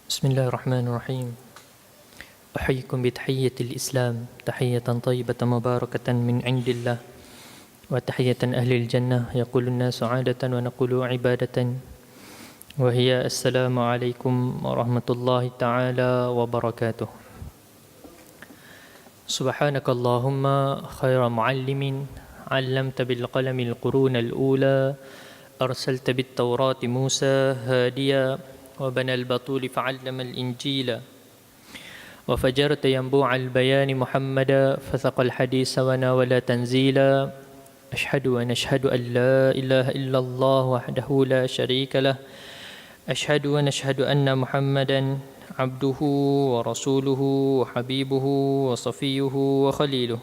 بسم الله الرحمن الرحيم. أحييكم بتحية الإسلام، تحية طيبة مباركة من عند الله، وتحية أهل الجنة يقول الناس عادة ونقول عبادة، وهي السلام عليكم ورحمة الله تعالى وبركاته. سبحانك اللهم خير معلم، علمت بالقلم القرون الأولى، أرسلت بالتوراة موسى هاديا، وبنى البطول فعلم الإنجيل، وفجرت ينبوع البيان محمدا، فثق الحديث وناول تنزيلا. أشهد أن لا إله إلا الله وحده لا شريك له، أشهد أن محمدا عبده ورسوله وحبيبه وصفيه وخليله،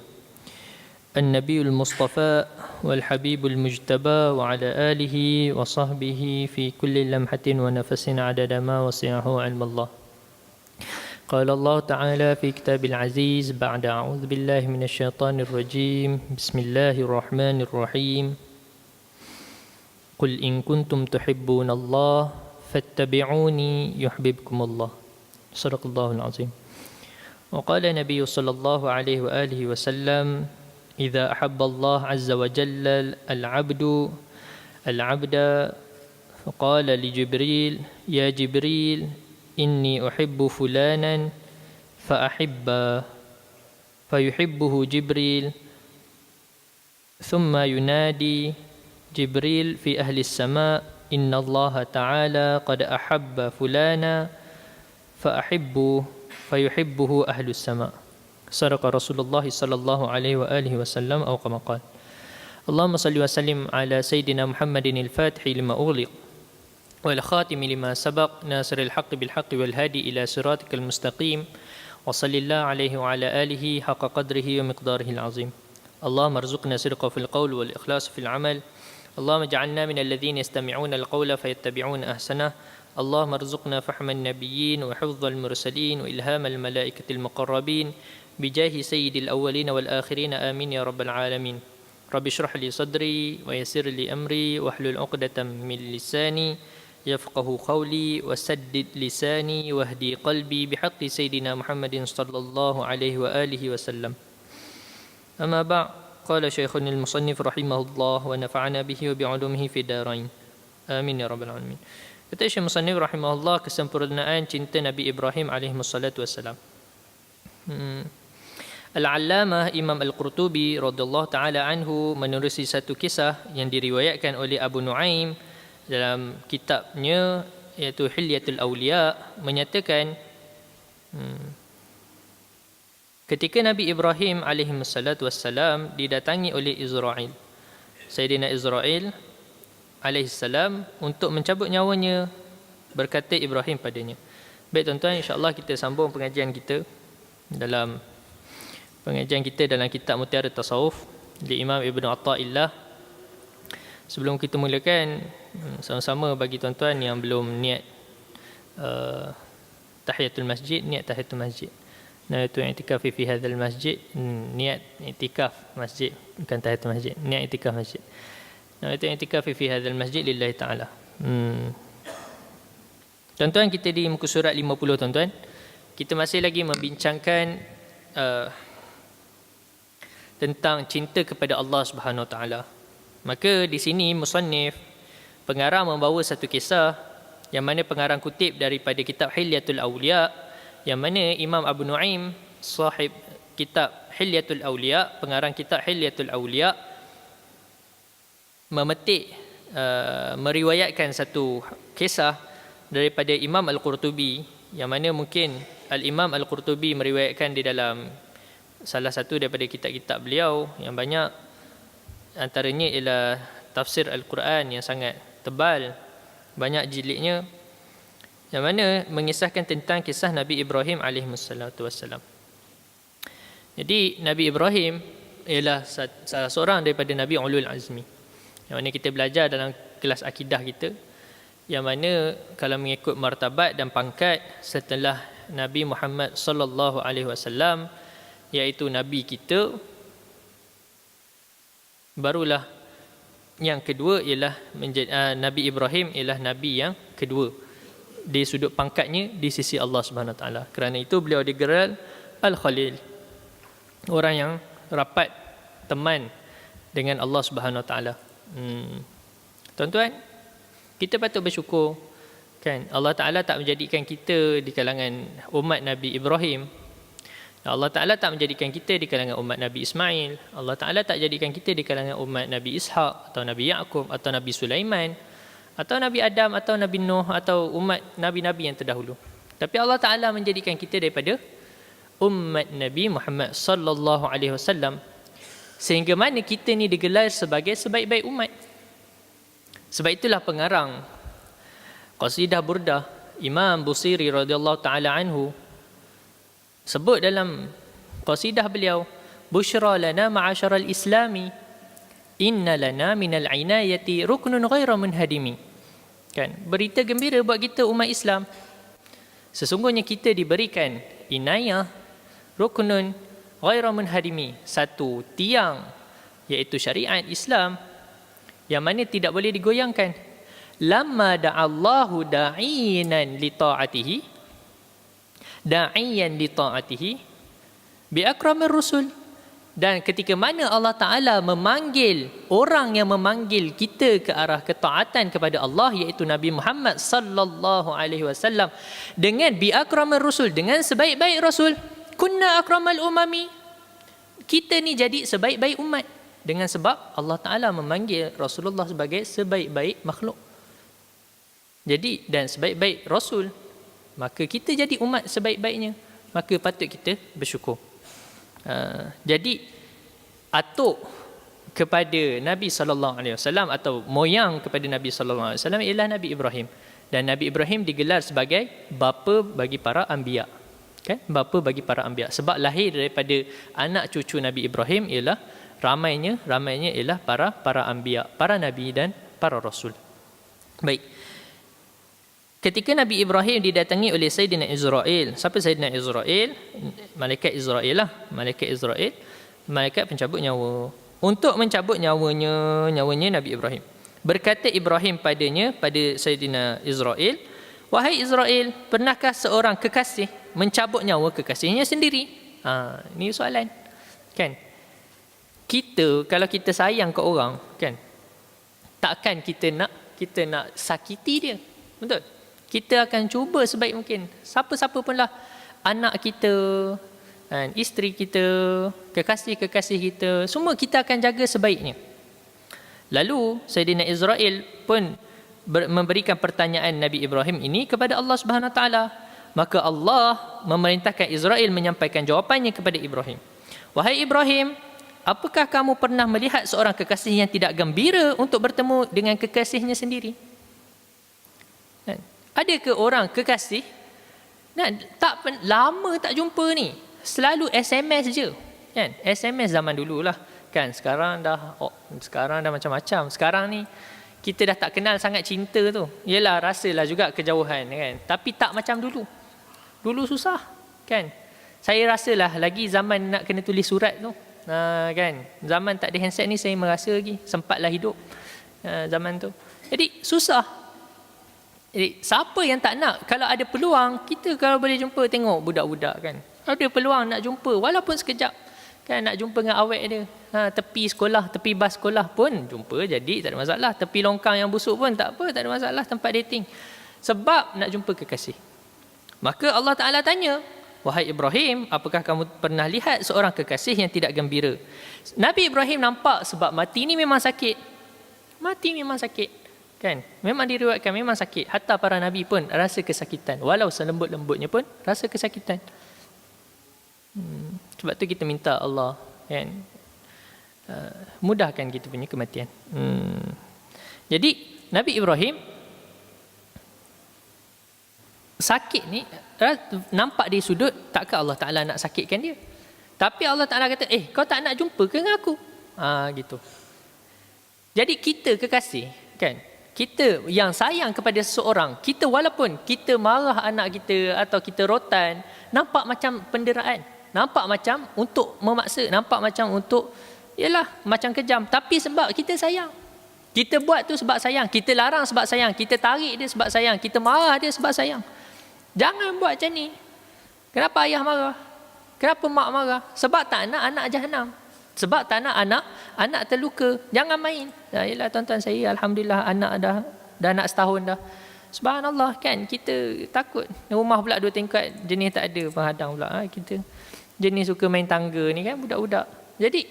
النبي المصطفى والحبيب المجتبى، وعلى آله وصحبه في كل لمحة ونفس عدد ما وسعه علم الله. قال الله تعالى في كتاب العزيز بعد أعوذ بالله من الشيطان الرجيم، بسم الله الرحمن الرحيم. قل إن كنتم تحبون الله فاتبعوني يحببكم الله. صدق الله العظيم. وقال النبي صلى الله عليه وآله وسلم: إذا أحب الله عز وجل العبد فقال لجبريل: يا جبريل إني أحب فلانا فأحبه، فيحبه جبريل، ثم ينادي جبريل في أهل السماء: إن الله تعالى قد أحب فلانا فأحبه، فيحبه أهل السماء. صدق رسول الله صلى الله عليه وآله وسلم أو كما قال. اللهم صل وسلم على سيدنا محمد الفاتح لما أغلق والخاتم لما سبق، ناصر الحق بالحق والهادي إلى صراطك المستقيم، وصل الله عليه وعلى آله حق قدره ومقداره العظيم. اللهم ارزقنا صدق في القول والإخلاص في العمل. اللهم اجعلنا من الذين يستمعون القول فيتبعون أحسنه. اللهم ارزقنا فهم النبيين وحفظ المرسلين وإلهام الملائكة المقربين بجاه سيد الأولين والآخرين، آمين يا رب العالمين. رب اشرح لي صدري ويسر لي أمري واحلل عقدة من لساني يفقه قولي، وسدد لساني واهدي قلبي بحق سيدنا محمد صلى الله عليه وآله وسلم. أما بعد، قال شيخنا المصنف رحمه الله ونفعنا به وبعلومه في الدارين، آمين يا رب العالمين. Kata Syekh Musannif rahimahullah, kesempurnaan cinta Nabi Ibrahim alaihi wassalatu wassalam. Al-Allamah Imam Al-Qurtubi radhiyallahu taala anhu menerusi satu kisah yang diriwayatkan oleh Abu Nuaim dalam kitabnya iaitu Hilyatul Awliya, menyatakan ketika Nabi Ibrahim alaihi wassalatu wassalam didatangi oleh Israel, Sayyidina Israel alaihi salam, untuk mencabut nyawanya, berkata Ibrahim padanya. Baik tuan-tuan, insya-Allah kita sambung pengajian kita dalam kitab Mutiara Tasawuf di Imam Ibn Atta'illah. Sebelum kita mulakan, sama-sama bagi tuan-tuan yang belum niat tahiyatul masjid, niat tahiyatul masjid. Nah, itu i'tikaf fi hadzal masjid, niat i'tikaf masjid, bukan tahiyatul masjid, niat i'tikaf masjid. Nah, itu i'tikaf fi hadzal masjid lillahi ta'ala. Tuan-tuan, kita di muka surat 50 tuan-tuan. Kita masih lagi membincangkan tentang cinta kepada Allah Subhanahu Wa Taala. Maka di sini musannif pengarang membawa satu kisah yang mana pengarang kutip daripada kitab Hilyatul Awliya, yang mana Imam Abu Nuaim sahib kitab Hilyatul Awliya, pengarang kitab Hilyatul Awliya, memetik meriwayatkan satu kisah daripada Imam Al-Qurtubi, yang mana mungkin Al-Imam Al-Qurtubi meriwayatkan di dalam salah satu daripada kitab-kitab beliau yang banyak, antaranya ialah tafsir Al-Quran yang sangat tebal, banyak jilidnya, yang mana mengisahkan tentang kisah Nabi Ibrahim alaihi wassalam. Jadi Nabi Ibrahim ialah salah seorang daripada Nabi Ulul Azmi, yang mana kita belajar dalam kelas akidah kita, yang mana kalau mengikut martabat dan pangkat setelah Nabi Muhammad sallallahu alaihi wasallam, iaitu nabi kita, barulah yang kedua ialah Nabi Ibrahim ialah nabi yang kedua. di sudut pangkatnya di sisi Allah Subhanahu Wa Taala. Kerana itu beliau digelar Al-Khalil, orang yang rapat teman dengan Allah Subhanahu Wa Taala. Tuan-tuan, kita patut bersyukur kan, Allah Taala tak menjadikan kita di kalangan umat Nabi Ibrahim. Allah Ta'ala tak menjadikan kita di kalangan umat Nabi Ismail. Allah Ta'ala tak jadikan kita di kalangan umat Nabi Ishaq atau Nabi Ya'qub atau Nabi Sulaiman atau Nabi Adam atau Nabi Nuh atau umat Nabi-Nabi yang terdahulu. Tapi Allah Ta'ala menjadikan kita daripada umat Nabi Muhammad sallallahu alaihi wasallam, sehingga mana kita ni digelar sebagai sebaik-baik umat. Sebab itulah pengarang Qasidah Burdah Imam Busiri radhiyallahu ta'ala anhu sebut dalam qasidah beliau, busyra lana ma'asyaral islami inna lana minal inayati ruknun ghaira munhadimi. Kan, berita gembira buat kita umat Islam, sesungguhnya kita diberikan inayah, ruknun ghaira munhadimi, satu tiang iaitu syariat Islam yang mana tidak boleh digoyangkan. Lamma da'allahu da'inan li ta'atihi, da'iyan li ta'atihi bi akramir rusul, dan ketika mana Allah Ta'ala memanggil orang yang memanggil kita ke arah ketaatan kepada Allah, iaitu Nabi Muhammad sallallahu alaihi wasallam, dengan bi akramir rusul, dengan sebaik-baik rasul, kunna akramal umami, kita ni jadi sebaik-baik umat dengan sebab Allah Ta'ala memanggil Rasulullah sebagai sebaik-baik makhluk. Jadi, dan sebaik-baik rasul, maka kita jadi umat sebaik-baiknya, maka patut kita bersyukur. Jadi atuk kepada Nabi sallallahu alaihi wasallam atau moyang kepada Nabi sallallahu alaihi wasallam ialah Nabi Ibrahim, dan Nabi Ibrahim digelar sebagai bapa bagi para anbiya. Kan, bapa bagi para anbiya, sebab lahir daripada anak cucu Nabi Ibrahim ialah ramainya ialah para anbiya, para nabi dan para rasul. Baik. Ketika Nabi Ibrahim didatangi oleh Sayyidina Israel. Siapa Sayyidina Israel? Malaikat Israel lah. Malaikat Israel, malaikat pencabut nyawa. Untuk mencabut nyawanya Nabi Ibrahim. Berkata Ibrahim pada Sayyidina Israel, wahai Israel, pernahkah seorang kekasih mencabut nyawa kekasihnya sendiri? Ini soalan. Kan? Kita, kalau kita sayang ke orang, kan, takkan kita nak sakiti dia. Betul? Kita akan cuba sebaik mungkin. Siapa-siapa pun lah, anak kita, isteri kita, kekasih-kekasih kita, semua kita akan jaga sebaiknya. Lalu Sayyidina Israel pun memberikan pertanyaan Nabi Ibrahim ini kepada Allah Subhanahu Wa Taala. Maka Allah memerintahkan Israel menyampaikan jawapannya kepada Ibrahim. Wahai Ibrahim, apakah kamu pernah melihat seorang kekasih yang tidak gembira untuk bertemu dengan kekasihnya sendiri? Ada ke orang kekasih lama tak jumpa ni, selalu SMS je, kan? SMS zaman dululah, kan? Sekarang dah macam-macam. Sekarang ni kita dah tak kenal sangat cinta tu. Yalah, rasalah juga kejauhan, kan? Tapi tak macam dulu. Dulu susah, kan? Saya rasalah lagi zaman nak kena tulis surat tu, kan? Zaman tak ada handset ni saya merasa lagi sempatlah hidup zaman tu. Jadi susah. Jadi siapa yang tak nak, kalau ada peluang, kita kalau boleh jumpa, tengok budak-budak, kan, ada peluang nak jumpa walaupun sekejap, kan, nak jumpa dengan awek dia, tepi sekolah, tepi bas sekolah pun jumpa, jadi tak ada masalah. Tepi longkang yang busuk pun tak apa, tak ada masalah, tempat dating, sebab nak jumpa kekasih. Maka Allah Ta'ala tanya, wahai Ibrahim, apakah kamu pernah lihat seorang kekasih yang tidak gembira? Nabi Ibrahim nampak, sebab mati ni memang sakit, kan, memang diriwayatkan memang sakit. Hatta para nabi pun rasa kesakitan, walau selembut-lembutnya pun rasa kesakitan. Sebab tu kita minta Allah, kan, mudahkan kita punya kematian. Jadi Nabi Ibrahim sakit ni nampak di sudut, takkan Allah Ta'ala nak sakitkan dia? Tapi Allah Ta'ala kata, kau tak nak jumpa ke dengan aku? Gitu. Jadi kita kekasih, kan, kita yang sayang kepada seseorang, kita walaupun kita marah anak kita atau kita rotan, nampak macam penderaan, nampak macam untuk memaksa, nampak macam untuk, yalah, macam kejam, tapi sebab kita sayang, Kita buat tu sebab sayang, kita larang sebab sayang, kita tarik dia sebab sayang, kita marah dia sebab sayang. Jangan buat macam ni. Kenapa ayah marah? Kenapa mak marah? Sebab tak nak anak jahanam. Sebab tak nak anak terluka. Jangan main. Yalah tuan-tuan, saya alhamdulillah anak dah nak setahun dah. Subhanallah, kan, kita takut. Rumah pula 2 tingkat, jenis tak ada penghadang pula. Kita jenis suka main tangga ni kan, budak-budak. Jadi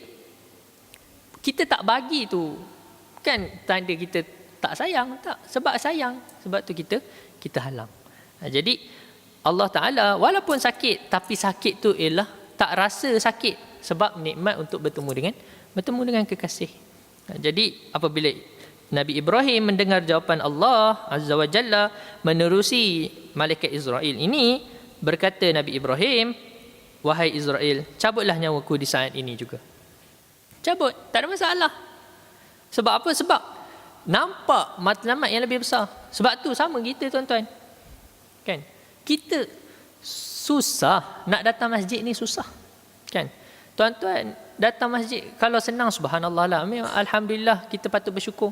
kita tak bagi tu, kan, tanda kita tak sayang. Tak, sebab sayang. Sebab tu kita halang. Jadi Allah Ta'ala walaupun sakit, tapi sakit tu ialah tak rasa sakit, sebab nikmat untuk bertemu dengan kekasih. Jadi apabila Nabi Ibrahim mendengar jawapan Allah Azza wa Jalla menerusi malaikat Israel ini, berkata Nabi Ibrahim, wahai Israel, cabutlah nyawaku di saat ini juga. Cabut, tak ada masalah. Sebab apa? Sebab nampak matlamat yang lebih besar. Sebab tu sama kita tuan-tuan, kan, kita susah nak datang masjid ni, susah, kan. Tuan-tuan datang masjid kalau senang, subhanallah lah, alhamdulillah, kita patut bersyukur.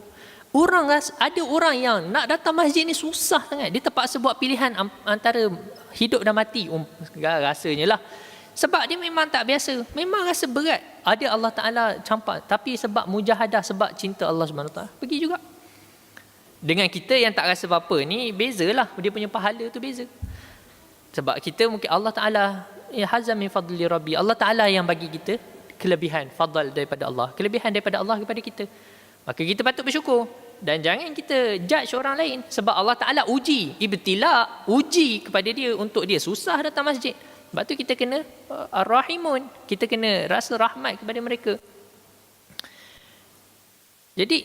Ada orang yang nak datang masjid ni susah sangat. Dia terpaksa buat pilihan antara hidup dan mati, rasanya lah. Sebab dia memang tak biasa, memang rasa berat. Ada Allah Ta'ala campak, tapi sebab mujahadah, sebab cinta Allah SWT, pergi juga. Dengan kita yang tak rasa apa-apa ni, bezalah, dia punya pahala tu beza. Sebab kita mungkin Allah Ta'ala, ya hazam min fadli rabbi, Allah Ta'ala yang bagi kita kelebihan, fadl daripada Allah, kelebihan daripada Allah kepada kita. Maka kita patut bersyukur. Dan jangan kita judge orang lain. Sebab Allah Ta'ala uji, ibtila, uji kepada dia untuk dia susah datang masjid. Sebab tu kita kena ar-rahimun, kita kena rasa rahmat kepada mereka. Jadi,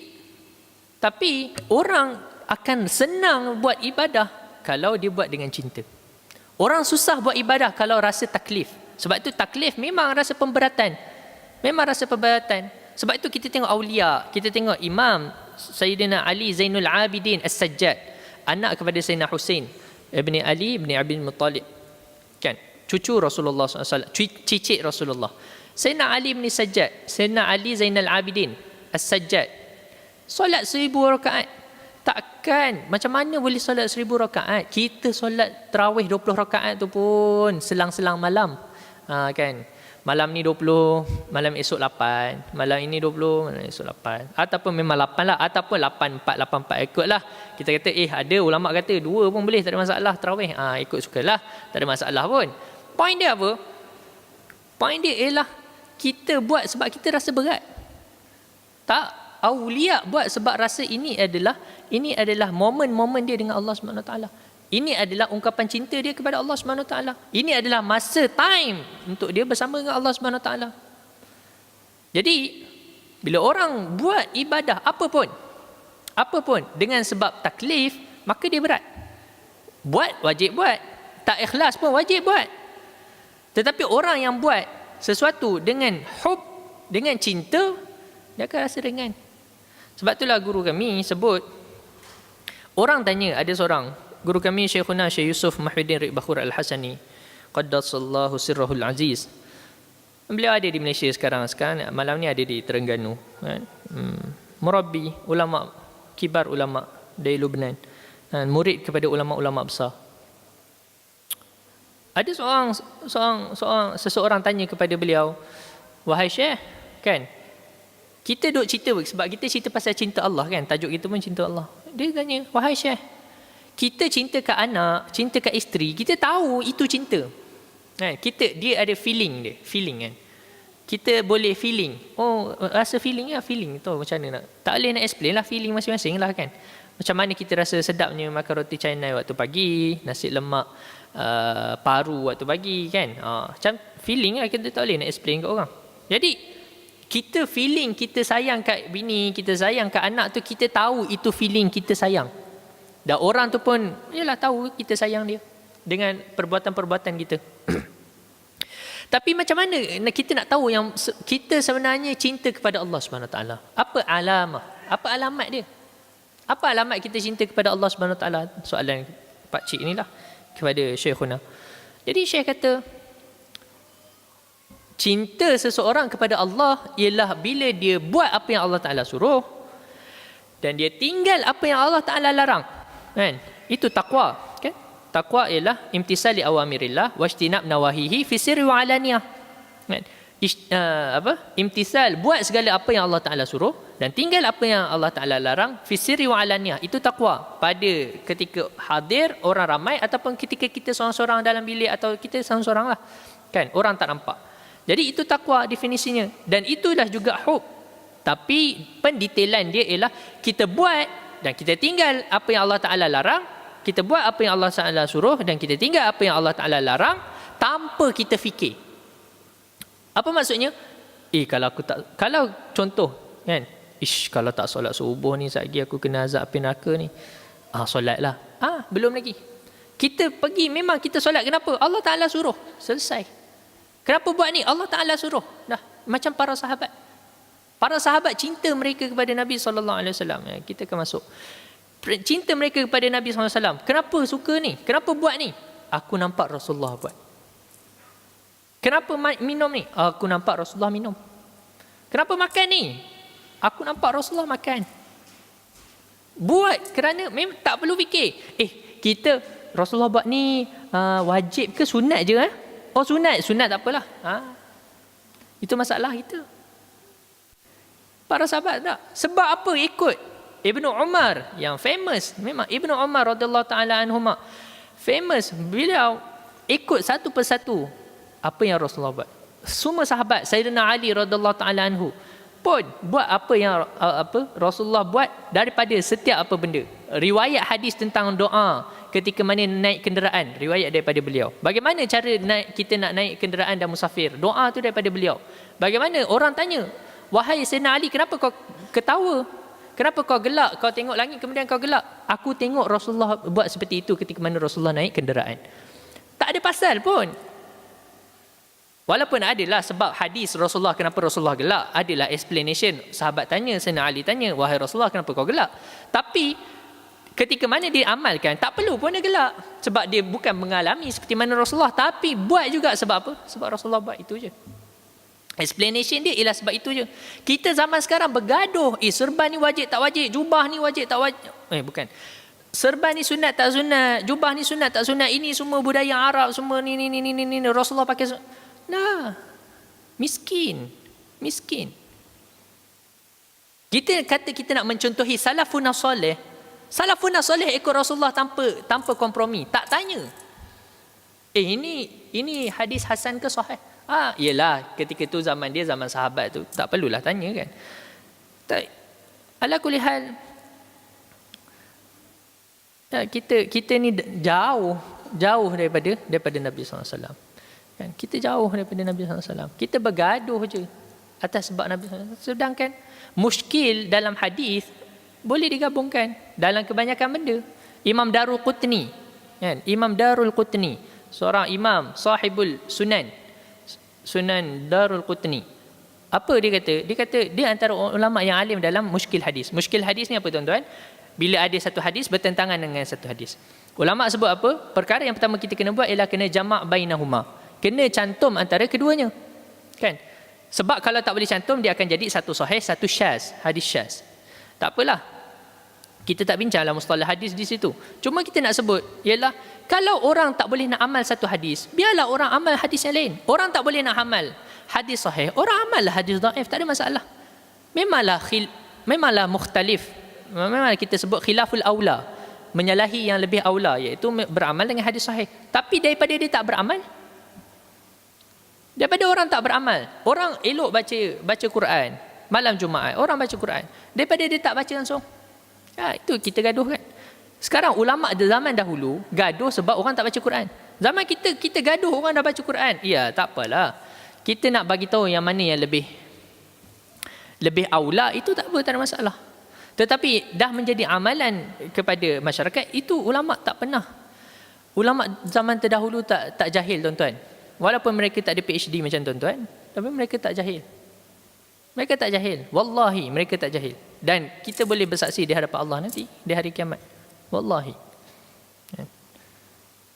tapi orang akan senang buat ibadah kalau dia buat dengan cinta. Orang susah buat ibadah kalau rasa taklif. Sebab tu taklif memang rasa pemberatan. Memang rasa pemberatan. Sebab itu kita tengok awliya, kita tengok Imam Sayyidina Ali Zainul Abidin As-Sajjad, anak kepada Sayyidina Husain ibni Ali ibni Abi Muttalib, kan, cucu Rasulullah SAW, cicit Rasulullah. Sayyidina Ali ibn Sajjad, Sayyidina Ali Zainal Abidin As-Sajjad, solat 1000 rakaat. Takkan, macam mana boleh solat 1000 rakaat? Kita solat tarawih 20 rakaat tu pun selang-selang malam, kan. Malam ni 20, malam esok 8, malam ini 20, malam esok 8. Ataupun memang 8 lah, ataupun 84, 84 ikutlah. Kita kata, ada ulama' kata 2 pun boleh, tak ada masalah tarawih. Ikut sukalah, tak ada masalah pun. Point dia apa? Point dia ialah kita buat sebab kita rasa berat. Tak, awliya buat sebab rasa ini adalah momen-momen dia dengan Allah SWT. Ini adalah ungkapan cinta dia kepada Allah SWT. Ini adalah masa time untuk dia bersama dengan Allah SWT. Jadi, bila orang buat ibadah apa pun dengan sebab taklif, maka dia berat. Buat, wajib buat. Tak ikhlas pun wajib buat. Tetapi orang yang buat sesuatu dengan hub, dengan cinta, dia akan rasa ringan. Sebab itulah guru kami sebut, orang tanya, ada seorang guru kami, Syekhuna Syekh Yusuf Mahmudin Rik Bakhur Al-Hasani, Qaddasallahu sirrahul aziz. Beliau ada di Malaysia sekarang, malam ni ada di Terengganu, kan? Murabbi, ulama, kibar ulama dari Lubnan, murid kepada ulama-ulama besar. Ada seseorang tanya kepada beliau, wahai Syekh, kan, kita duk cerita sebab kita cerita pasal cinta Allah, kan, tajuk kita pun cinta Allah. Dia tanya, wahai Syekh, kita cinta kat anak, cinta kat isteri, kita tahu itu cinta. Dia ada feeling kan. Kita boleh feeling. Rasa feeling ya, feeling tu macam mana nak? Tak boleh nak explain lah, feeling masing-masing lah, kan. Macam mana kita rasa sedapnya makan roti canai waktu pagi, nasi lemak paru waktu pagi, kan. Macam feeling lah, kita tak boleh nak explain kat orang. Jadi kita feeling kita sayang kat bini, kita sayang kat anak tu, kita tahu itu feeling kita sayang. Dan orang tu pun yalah tahu kita sayang dia dengan perbuatan-perbuatan kita. Tapi macam mana kita nak tahu yang kita sebenarnya cinta kepada Allah SWT? Apa alamah? Apa alamat dia? Apa alamat kita cinta kepada Allah SWT? Soalan Pak Cik inilah kepada Syekhuna. Jadi Syekh kata, cinta seseorang kepada Allah ialah bila dia buat apa yang Allah Ta'ala suruh, dan dia tinggal apa yang Allah Ta'ala larang. Kan? Itu taqwa. Kan? Taqwa ialah imtisal li awamirillah wajtinab nawahihi fi sirri wa alaniyah. Kan? Imtisal, buat segala apa yang Allah Ta'ala suruh dan tinggal apa yang Allah Ta'ala larang fi sirri wa alaniyah. Itu taqwa. Pada ketika hadir orang ramai ataupun ketika kita seorang-seorang dalam bilik atau kita seorang-seorang lah. Kan? Orang tak nampak. Jadi itu taqwa definisinya. Dan itulah juga hub. Tapi pendetailan dia ialah kita buat dan kita tinggal apa yang Allah Ta'ala larang, kita buat apa yang Allah Ta'ala suruh dan kita tinggal apa yang Allah Ta'ala larang tanpa kita fikir. Apa maksudnya? Kalau contoh kan, kalau tak solat subuh ni sekejap lagi aku kena azab api neraka ni. Solatlah. Belum lagi. Kita pergi memang kita solat, kenapa? Allah Ta'ala suruh. Selesai. Kenapa buat ni? Allah Ta'ala suruh. Dah, macam para sahabat. Para sahabat cinta mereka kepada Nabi SAW. Kita akan masuk. Cinta mereka kepada Nabi SAW. Kenapa suka ni? Kenapa buat ni? Aku nampak Rasulullah buat. Kenapa minum ni? Aku nampak Rasulullah minum. Kenapa makan ni? Aku nampak Rasulullah makan. Buat kerana memang tak perlu fikir. Kita Rasulullah buat ni wajib ke sunat je? Sunat. Sunat tak apalah. Itu masalah kita. Para sahabat tak. Sebab apa ikut? Ibnu Umar yang famous. Memang Ibnu Umar radhiyallahu taala anhuma famous. Beliau ikut satu persatu apa yang Rasulullah buat. Semua sahabat Sayyidina Ali radhiyallahu taala anhu pun buat apa yang Rasulullah buat daripada setiap apa benda. Riwayat hadis tentang doa ketika mana naik kenderaan, riwayat daripada beliau. Bagaimana cara kita nak naik kenderaan dan musafir? Doa tu daripada beliau. Bagaimana orang tanya, wahai Sayyidina Ali, kenapa kau ketawa? Kenapa kau gelak? Kau tengok langit kemudian kau gelak. Aku tengok Rasulullah buat seperti itu ketika mana Rasulullah naik kenderaan. Tak ada pasal pun. Walaupun adalah sebab hadis Rasulullah kenapa Rasulullah gelak. Adalah explanation. Sahabat tanya, Sayyidina Ali tanya, wahai Rasulullah kenapa kau gelak? Tapi ketika mana dia amalkan, tak perlu pun dia gelak. Sebab dia bukan mengalami seperti mana Rasulullah. Tapi buat juga sebab apa? Sebab Rasulullah buat itu je. Explanation dia ialah sebab itu je. Kita zaman sekarang bergaduh. Serban ni wajib tak wajib. Jubah ni wajib tak wajib. Bukan. Serban ni sunat tak sunat. Jubah ni sunat tak sunat. Ini semua budaya Arab. Semua ni. Rasulullah pakai. Nah. Miskin. Kita kata kita nak mencontohi salafun soleh. Salafun soleh ikut Rasulullah tanpa kompromi. Tak tanya. Ini hadis hasan ke sahih? Yelah, ketika tu zaman dia, zaman sahabat tu, tak perlulah tanya kan. Ala kulli hal, kita ni jauh daripada Nabi SAW. Kan? Kita jauh daripada Nabi SAW. Kita bergaduh je atas sebab Nabi SAW. Sedangkan muskil dalam hadis boleh digabungkan dalam kebanyakan benda. Imam Darul Qutni, kan? Imam Darul Qutni, seorang imam sahibul Sunan Darul Qutni. Apa dia kata? Dia kata dia antara ulama yang alim dalam muskil hadis. Muskil hadis ni apa tuan-tuan? Bila ada satu hadis bertentangan dengan satu hadis. Ulama sebut apa? Perkara yang pertama kita kena buat ialah kena jamak bainahuma. Kena cantum antara keduanya. Kan? Sebab kalau tak boleh cantum dia akan jadi satu sahih, satu syaz, hadis syaz. Tak apalah. Kita tak bincanglah mustalah hadis di situ. Cuma kita nak sebut ialah kalau orang tak boleh nak amal satu hadis, biarlah orang amal hadis yang lain. Orang tak boleh nak amal hadis sahih, orang amallah hadis dhaif, tak ada masalah. Memanglah mukhtalif. Memang kita sebut khilaful aula, menyalahi yang lebih aula, iaitu beramal dengan hadis sahih. Tapi daripada dia tak beramal, daripada orang tak beramal, orang elok baca Quran malam Jumaat, orang baca Quran, daripada dia tak baca langsung. Itu kita gaduh kan. Sekarang ulama' zaman dahulu gaduh sebab orang tak baca Quran. Zaman kita gaduh orang dah baca Quran. Ya, tak apalah. Kita nak bagi tahu yang mana yang lebih aula, itu tak apa, tak ada masalah. Tetapi dah menjadi amalan kepada masyarakat, itu ulama' tak pernah. Ulama' zaman terdahulu tak jahil tuan-tuan. Walaupun mereka tak ada PhD macam tuan-tuan, tapi mereka tak jahil. Mereka tak jahil. Wallahi mereka tak jahil. Dan kita boleh bersaksi di hadapan Allah nanti di hari kiamat. Wallahi.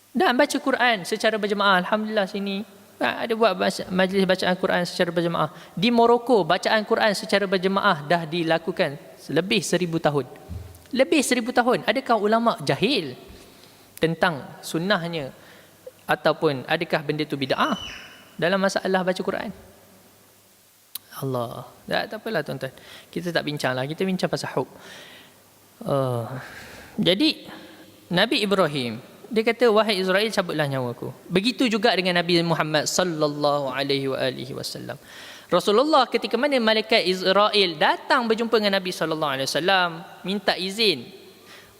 Dan baca Quran secara berjemaah, alhamdulillah sini Ada buat majlis bacaan Quran secara berjemaah. Di Morocco, bacaan Quran secara berjemaah dah dilakukan lebih 1000 tahun. Lebih 1000 tahun. Adakah ulama jahil tentang sunnahnya ataupun adakah benda itu bid'ah dalam masalah baca Quran? Allah. Tak apalah tuan-tuan. Kita tak bincanglah. Kita bincang pasal hub. Jadi Nabi Ibrahim dia kata, wahai Israel, cabutlah nyawaku. Begitu juga dengan Nabi Muhammad sallallahu alaihi wasallam. Rasulullah ketika mana malaikat Israel datang berjumpa dengan Nabi sallallahu alaihi wasallam, minta izin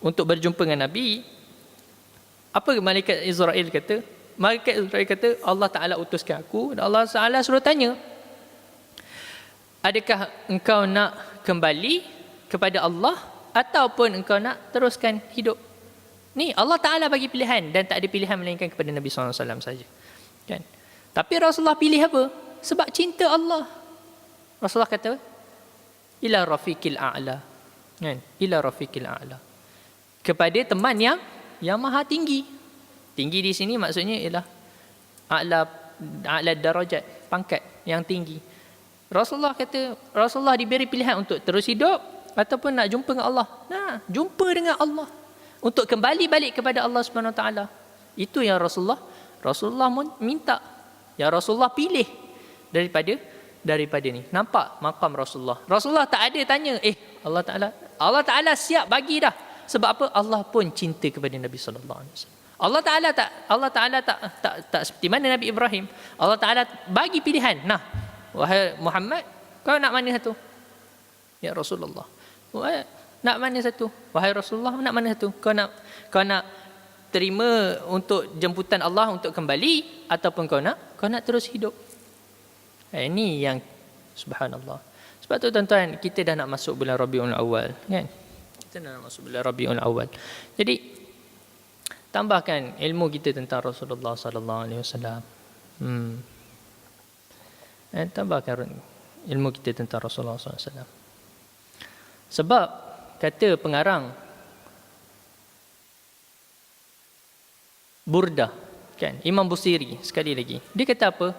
untuk berjumpa dengan Nabi, apa malaikat Israel kata? Malaikat Israel kata, Allah Taala utuskan aku dan Allah Taala suruh tanya, adakah engkau nak kembali kepada Allah ataupun engkau nak teruskan hidup? Ni Allah Ta'ala bagi pilihan dan tak ada pilihan melainkan kepada Nabi SAW saja. Kan? Tapi Rasulullah pilih apa? Sebab cinta Allah. Rasulullah kata, ila rafiqil a'la. Kan? Ila rafiqil a'la. Kepada teman yang maha tinggi. Tinggi di sini maksudnya ialah a'la darajat, pangkat yang tinggi. Rasulullah kata, Rasulullah diberi pilihan untuk terus hidup ataupun nak jumpa dengan Allah. Nah, jumpa dengan Allah. Untuk kembali balik kepada Allah Subhanahu Wa Taala. Itu yang Rasulullah minta. Yang Rasulullah pilih daripada ni. Nampak makam Rasulullah. Rasulullah tak ada tanya, Allah Taala siap bagi dah. Sebab apa? Allah pun cinta kepada Nabi sallallahu alaihi wasallam. Allah Taala tak seperti mana Nabi Ibrahim. Allah Taala bagi pilihan. Nah, wahai Muhammad, kau nak mana satu? Ya Rasulullah. Nak mana satu? Wahai Rasulullah, nak mana satu? Kau nak terima untuk jemputan Allah untuk kembali ataupun kau nak terus hidup? Ini yang subhanallah. Sebab tu tuan-tuan, kita dah nak masuk bulan Rabiul Awal, kan? Kita dah nak masuk bulan Rabiul Awal. Jadi tambahkan ilmu kita tentang Rasulullah sallallahu alaihi wasallam. Tambahkan ilmu kita tentang Rasulullah sallallahu alaihi wasallam. Sebab kata pengarang Burdah, kan, Imam Busiri sekali lagi, dia kata apa?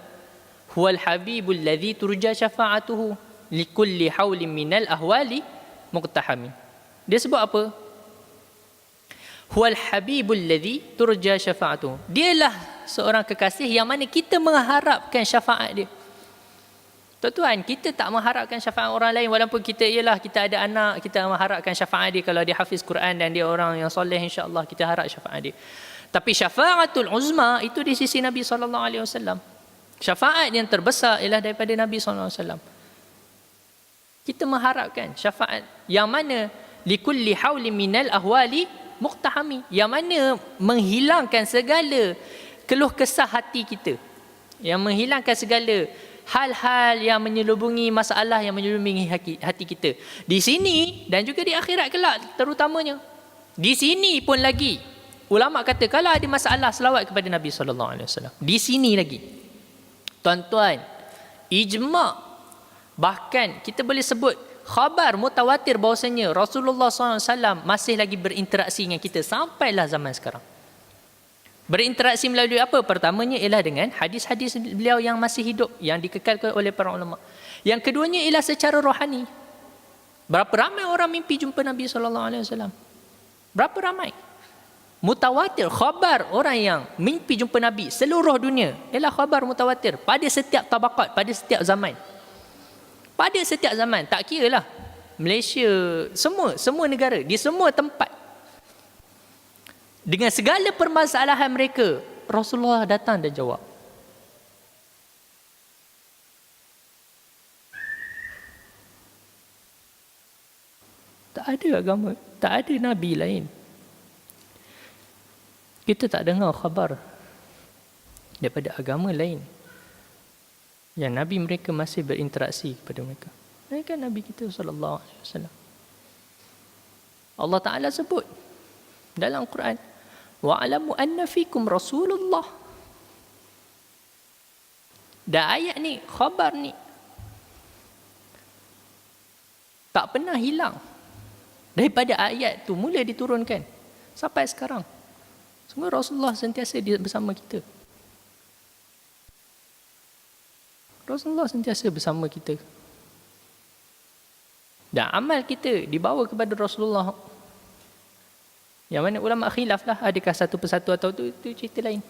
Huwal habibul ladzi turja syafa'atuhu likulli haulin minal ahwali muqtahami. Dia sebut apa? Huwal habibul ladzi turja syafa'atuhu. Dialah seorang kekasih yang mana kita mengharapkan syafaat dia. Tuan-tuan, kita tak mengharapkan syafaat orang lain walaupun kita ada anak, kita mengharapkan syafaat dia kalau dia hafiz Quran dan dia orang yang soleh, insya-Allah kita harap syafaat dia. Tapi syafaatul uzma itu di sisi Nabi sallallahu alaihi wasallam. Syafaat yang terbesar ialah daripada Nabi sallallahu alaihi wasallam. Kita mengharapkan syafaat yang mana likulli haulin minal ahwali muqtahami, yang mana menghilangkan segala keluh kesah hati kita, yang menghilangkan segala hal-hal yang menyelubungi masalah yang menyelubungi hati kita. Di sini dan juga di akhirat kelak terutamanya. Di sini pun lagi ulama kata kalau ada masalah selawat kepada Nabi sallallahu alaihi wasallam. Di sini lagi. Tuan-tuan, ijma', bahkan kita boleh sebut khabar mutawatir bahawasanya Rasulullah SAW masih lagi berinteraksi dengan kita sampailah zaman sekarang. Berinteraksi melalui apa? Pertamanya ialah dengan hadis-hadis beliau yang masih hidup, yang dikekalkan oleh para ulama. Yang keduanya ialah secara rohani. Berapa ramai orang mimpi jumpa Nabi SAW? Berapa ramai? Mutawatir, khabar orang yang mimpi jumpa Nabi seluruh dunia ialah khabar mutawatir pada setiap tabaqat, pada setiap zaman. Pada setiap zaman, tak kira lah Malaysia, semua negara, di semua tempat. Dengan segala permasalahan mereka, Rasulullah datang dan jawab. Tak ada agama, tak ada Nabi lain. Kita tak dengar khabar daripada agama lain yang Nabi mereka masih berinteraksi kepada mereka. Mereka Nabi kita sallallahu alaihi wasallam. Allah Ta'ala sebut dalam Quran, wa'alamu anna fikum Rasulullah. Dan ayat ni, khabar ni tak pernah hilang daripada ayat tu mula diturunkan sampai sekarang. Semua Rasulullah sentiasa bersama kita. Rasulullah sentiasa bersama kita. Dan amal kita dibawa kepada Rasulullah. Yang mana ulama khilaf lah, adakah satu persatu atau itu cerita lain.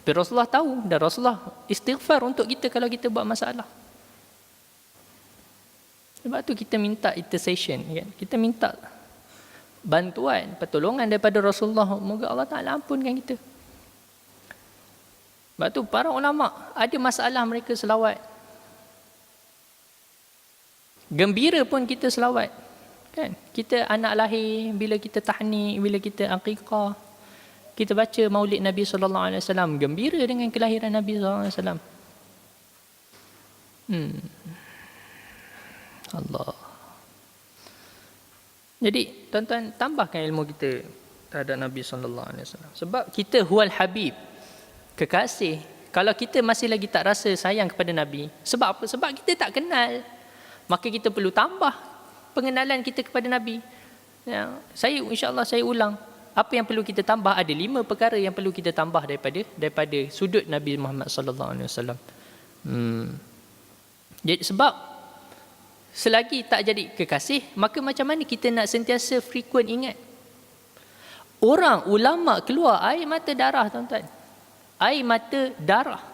Tapi Rasulullah tahu, dan Rasulullah istighfar untuk kita kalau kita buat masalah. Sebab tu kita minta intercession, kan? Kita minta bantuan, pertolongan daripada Rasulullah. Moga Allah Ta'ala ampunkan kita. Sebab tu para ulama ada masalah mereka selawat. Gembira pun kita selawat. Kan? Kita anak lahir, bila kita tahnik, bila kita aqiqah, kita baca maulid Nabi SAW, gembira dengan kelahiran Nabi SAW. Allah. Jadi tuan-tuan, tambahkan ilmu kita terhadap Nabi SAW. Sebab kita huwal habib, kekasih. Kalau kita masih lagi tak rasa sayang kepada Nabi, sebab apa? Sebab kita tak kenal. Maka kita perlu tambah pengenalan kita kepada Nabi. Ya, insya-Allah saya ulang. Apa yang perlu kita tambah? Ada 5 perkara yang perlu kita tambah daripada sudut Nabi Muhammad sallallahu alaihi wasallam. Jadi sebab selagi tak jadi kekasih, maka macam mana kita nak sentiasa frequent ingat? Orang ulama keluar air mata darah, tuan-tuan. Air mata darah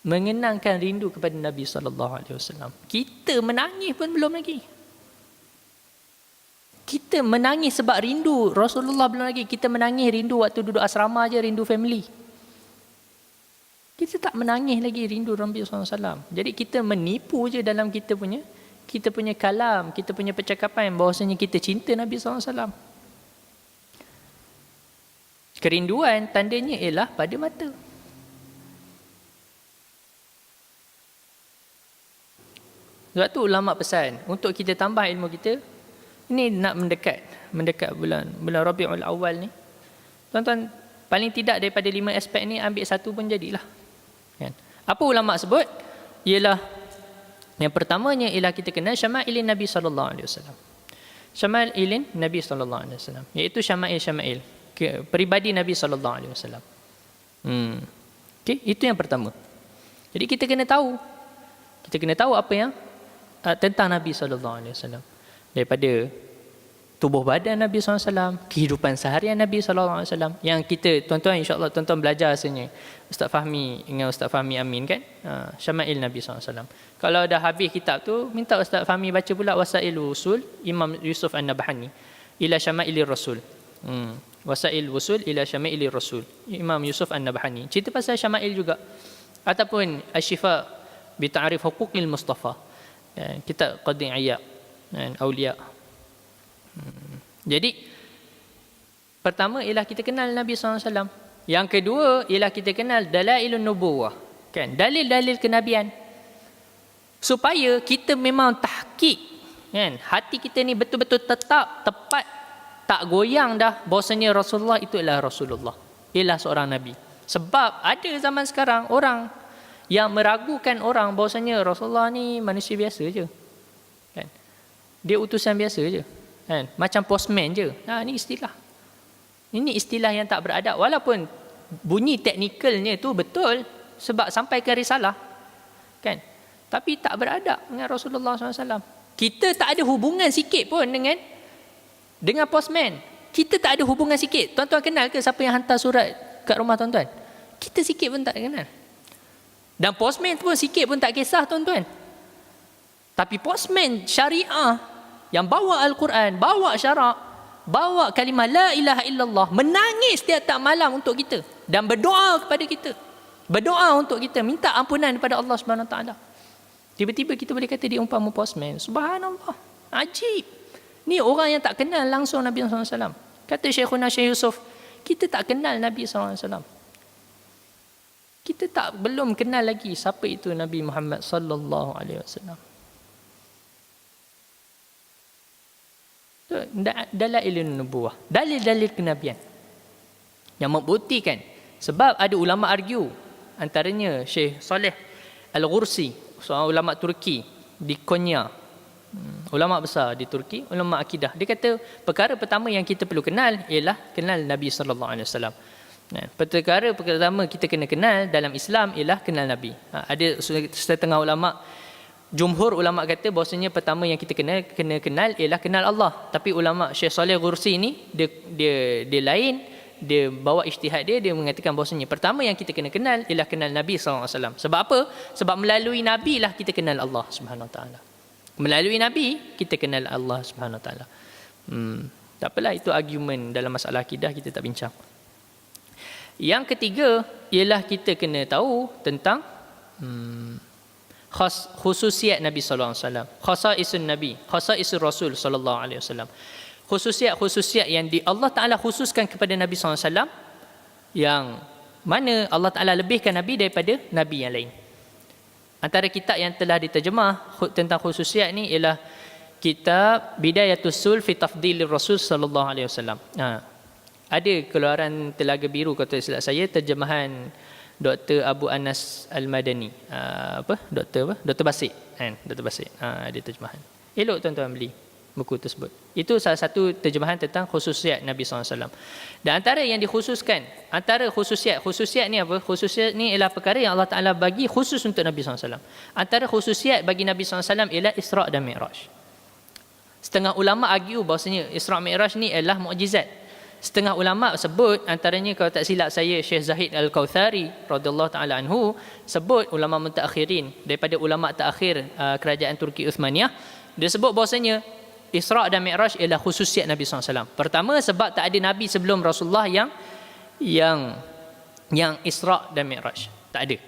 mengenangkan rindu kepada Nabi SAW. Kita menangis pun belum lagi. Kita menangis sebab rindu Rasulullah belum lagi. Kita menangis rindu waktu duduk asrama je, rindu family. Kita tak menangis lagi rindu Nabi SAW. Jadi kita menipu je dalam kita punya kalam, kita punya percakapan bahawasanya kita cinta Nabi SAW. Kerinduan tandanya ialah pada mata. Sebab tu ulama pesan untuk kita tambah ilmu kita. Ini nak mendekat bulan Rabiul Awal ni. Tuan-tuan, paling tidak daripada 5 aspek ni ambil satu pun jadilah. Kan? Apa ulama sebut? Ialah yang pertamanya ialah kita kenal syama'ilin Nabi sallallahu alaihi wasallam. Syama'ilin Nabi sallallahu alaihi wasallam, iaitu syama'il peribadi Nabi sallallahu alaihi wasallam. Okey, itu yang pertama. Jadi kita kena tahu apa yang tentang Nabi SAW. Daripada tubuh badan Nabi SAW, kehidupan seharian Nabi SAW. Yang kita, tuan-tuan, insyaAllah tuan-tuan belajar rasanya. Ustaz Fahmi dengan Ustaz Fahmi Amin, kan? Syama'il Nabi SAW. Kalau dah habis kitab tu, minta Ustaz Fahmi baca pula Wasail Wusul Imam Yusuf An-Nabhani ila Syama'ilir Rasul. Wasail Wusul ila Syama'ilir Rasul, Imam Yusuf An-Nabhani. Cerita pasal Syama'il juga. Ataupun Asy-Syifa bi Ta'rif Huquqil Mustafa, kitab Qadhi Iyad dan Auliya. Jadi pertama ialah kita kenal Nabi SAW. Yang kedua ialah kita kenal Dalailun Nubuwah, kan, dalil-dalil kenabian, supaya kita memang tahqiq, kan, hati kita ni betul-betul tetap tepat, tak goyang dah bahawasanya Rasulullah itu ialah Rasulullah, ialah seorang Nabi. Sebab ada zaman sekarang orang yang meragukan orang bahawasanya Rasulullah ni manusia biasa je, kan, dia utusan biasa je, kan, macam postman je. Ini istilah yang tak beradab. Walaupun bunyi teknikalnya tu betul sebab sampaikan risalah, kan, tapi tak beradab dengan Rasulullah SAW. Kita tak ada hubungan sikit pun dengan postman. Kita tak ada hubungan sikit. Tuan-tuan kenal ke siapa yang hantar surat kat rumah tuan-tuan? Kita sikit pun tak kenal. Dan postman pun sikit pun tak kisah, tuan-tuan. Tapi postman syariah yang bawa Al-Quran, bawa syarak, bawa kalimah la ilaha illallah, menangis tiap-tiap malam untuk kita dan berdoa kepada kita. Berdoa untuk kita, minta ampunan kepada Allah Subhanahu Wa Taala. Tiba-tiba kita boleh kata dia umpama postman. Subhanallah. Ajib. Ni orang yang tak kenal langsung Nabi SAW. Kata Syekhuna Syekh Yusuf, kita tak kenal Nabi SAW. Kita belum kenal lagi siapa itu Nabi Muhammad sallallahu alaihi wasallam. Dalailun nubuwah, dalil-dalil kenabian yang membuktikan. Sebab ada ulama argue, antaranya Syekh Saleh Al-Ghursi, seorang ulama Turki di Konya, ulama besar di Turki, ulama akidah. Dia kata perkara pertama yang kita perlu kenal ialah kenal Nabi sallallahu alaihi wasallam. Perkara pertama kita kena kenal dalam Islam ialah kenal Nabi. Ada setengah ulama, jumhur ulama kata bahawasanya pertama yang kita kena kenal ialah kenal Allah. Tapi ulama Syekh Saleh Ghursi ni dia lain, dia bawa ijtihad dia mengatakan bahawasanya pertama yang kita kena kenal ialah kenal Nabi SAW. Sebab apa? Sebab melalui Nabi lah kita kenal Allah Subhanahu Wa Taala. Melalui Nabi kita kenal Allah Subhanahu Wa Taala. Tak apalah, itu argumen dalam masalah akidah, kita tak bincang. Yang ketiga ialah kita kena tahu tentang khususiat Nabi sallallahu alaihi wasallam, khasaisun Nabi, khasaisul Rasul sallallahu alaihi wasallam. Khususiat yang Allah Taala khususkan kepada Nabi sallallahu alaihi wasallam, yang mana Allah Taala lebihkan Nabi daripada nabi yang lain. Antara kitab yang telah diterjemah tentang khususiat ni ialah kitab Bidayatus Sul fi Tafdilir Rasul sallallahu alaihi wasallam. Ada keluaran Telaga Biru, kata silap saya, terjemahan Dr. Abu Anas Al-Madani. Dr. Basit. Dr. Basit. Ada terjemahan. Elok tuan-tuan beli buku tersebut. Itu salah satu terjemahan tentang khususiat Nabi SAW. Dan antara yang dikhususkan, antara khususiat ni apa? Khususiat ni ialah perkara yang Allah Ta'ala bagi khusus untuk Nabi SAW. Antara khususiat bagi Nabi SAW ialah Isra' dan Mi'raj. Setengah ulama argue bahawasanya Isra' Mi'raj ni ialah mukjizat. Setengah ulama sebut, antaranya kalau tak silap saya Syekh Zahid Al-Kautsari radhiyallahu taala anhu, sebut ulama mutaakhirin daripada ulama terakhir kerajaan Turki Uthmaniyah, dia sebut bahawasanya Isra' dan Mi'raj ialah khususiat Nabi SAW. Pertama, sebab tak ada nabi sebelum Rasulullah yang Isra' dan Mi'raj. Tak ada.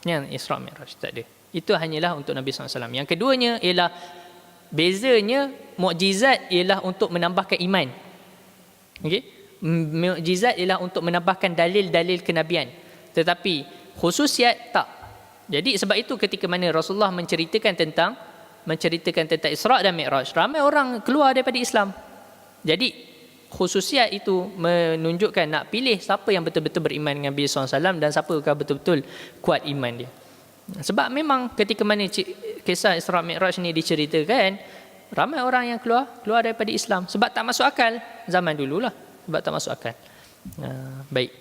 Yang Isra' Mi'raj tak ada. Itu hanyalah untuk Nabi SAW. Yang keduanya ialah bezanya mukjizat ialah untuk menambahkan iman. Okey, mukjizat ialah untuk menambahkan dalil-dalil kenabian, tetapi khususiat tak. Jadi sebab itu ketika mana Rasulullah menceritakan tentang Isra' dan Mi'raj, ramai orang keluar daripada Islam. Jadi khususiat itu menunjukkan nak pilih siapa yang betul-betul beriman dengan Nabi SAW dan siapa yang betul-betul kuat iman dia. Sebab memang ketika mana kisah Isra' Mi'raj ni diceritakan, ramai orang yang keluar daripada Islam sebab tak masuk akal zaman dululah, sebab tak masuk akal. Baik.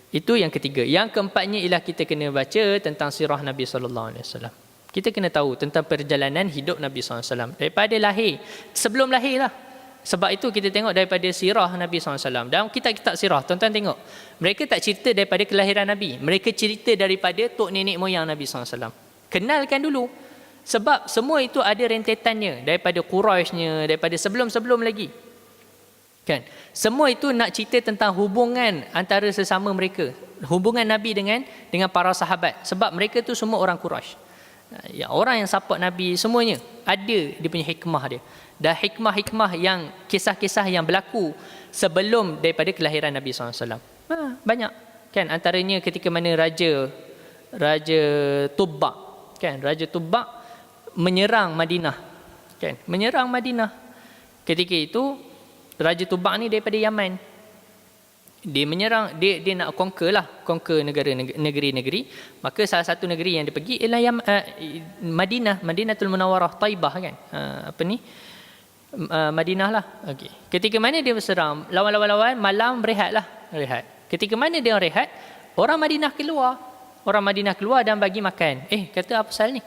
Itu yang ketiga. Yang keempatnya ialah kita kena baca tentang sirah Nabi sallallahu alaihi wasallam. Kita kena tahu tentang perjalanan hidup Nabi sallallahu alaihi wasallam daripada lahir, sebelum lahir lah. Sebab itu kita tengok daripada sirah Nabi sallallahu alaihi wasallam. Dalam kitab-kitab sirah, tuan-tuan tengok, mereka tak cerita daripada kelahiran Nabi, mereka cerita daripada tok nenek moyang Nabi sallallahu alaihi wasallam. Kenalkan dulu. Sebab semua itu ada rentetannya, daripada Quraisynya, daripada sebelum-sebelum lagi. Kan? Semua itu nak cerita tentang hubungan antara sesama mereka, hubungan Nabi dengan para sahabat. Sebab mereka tu semua orang Quraisy. Ya, orang yang support Nabi semuanya ada dia punya hikmah dia. Dan hikmah-hikmah yang kisah-kisah yang berlaku sebelum daripada kelahiran Nabi SAW. Banyak. Kan? Antaranya ketika mana Raja Tubbaq, kan? Raja Tubbaq menyerang Madinah, kan? Menyerang Madinah. Ketika itu Raja Tubbaq ni daripada Yaman. Dia menyerang, dia nak conquer negeri-negeri. Maka salah satu negeri yang dia pergi ialah Madinatul Munawwarah, Taibah, kan? Madinah lah. Okey. Ketika mana dia berserang, lawan malam rehat. Ketika mana dia rehat, orang Madinah keluar dan bagi makan. Kata apa pasal ni?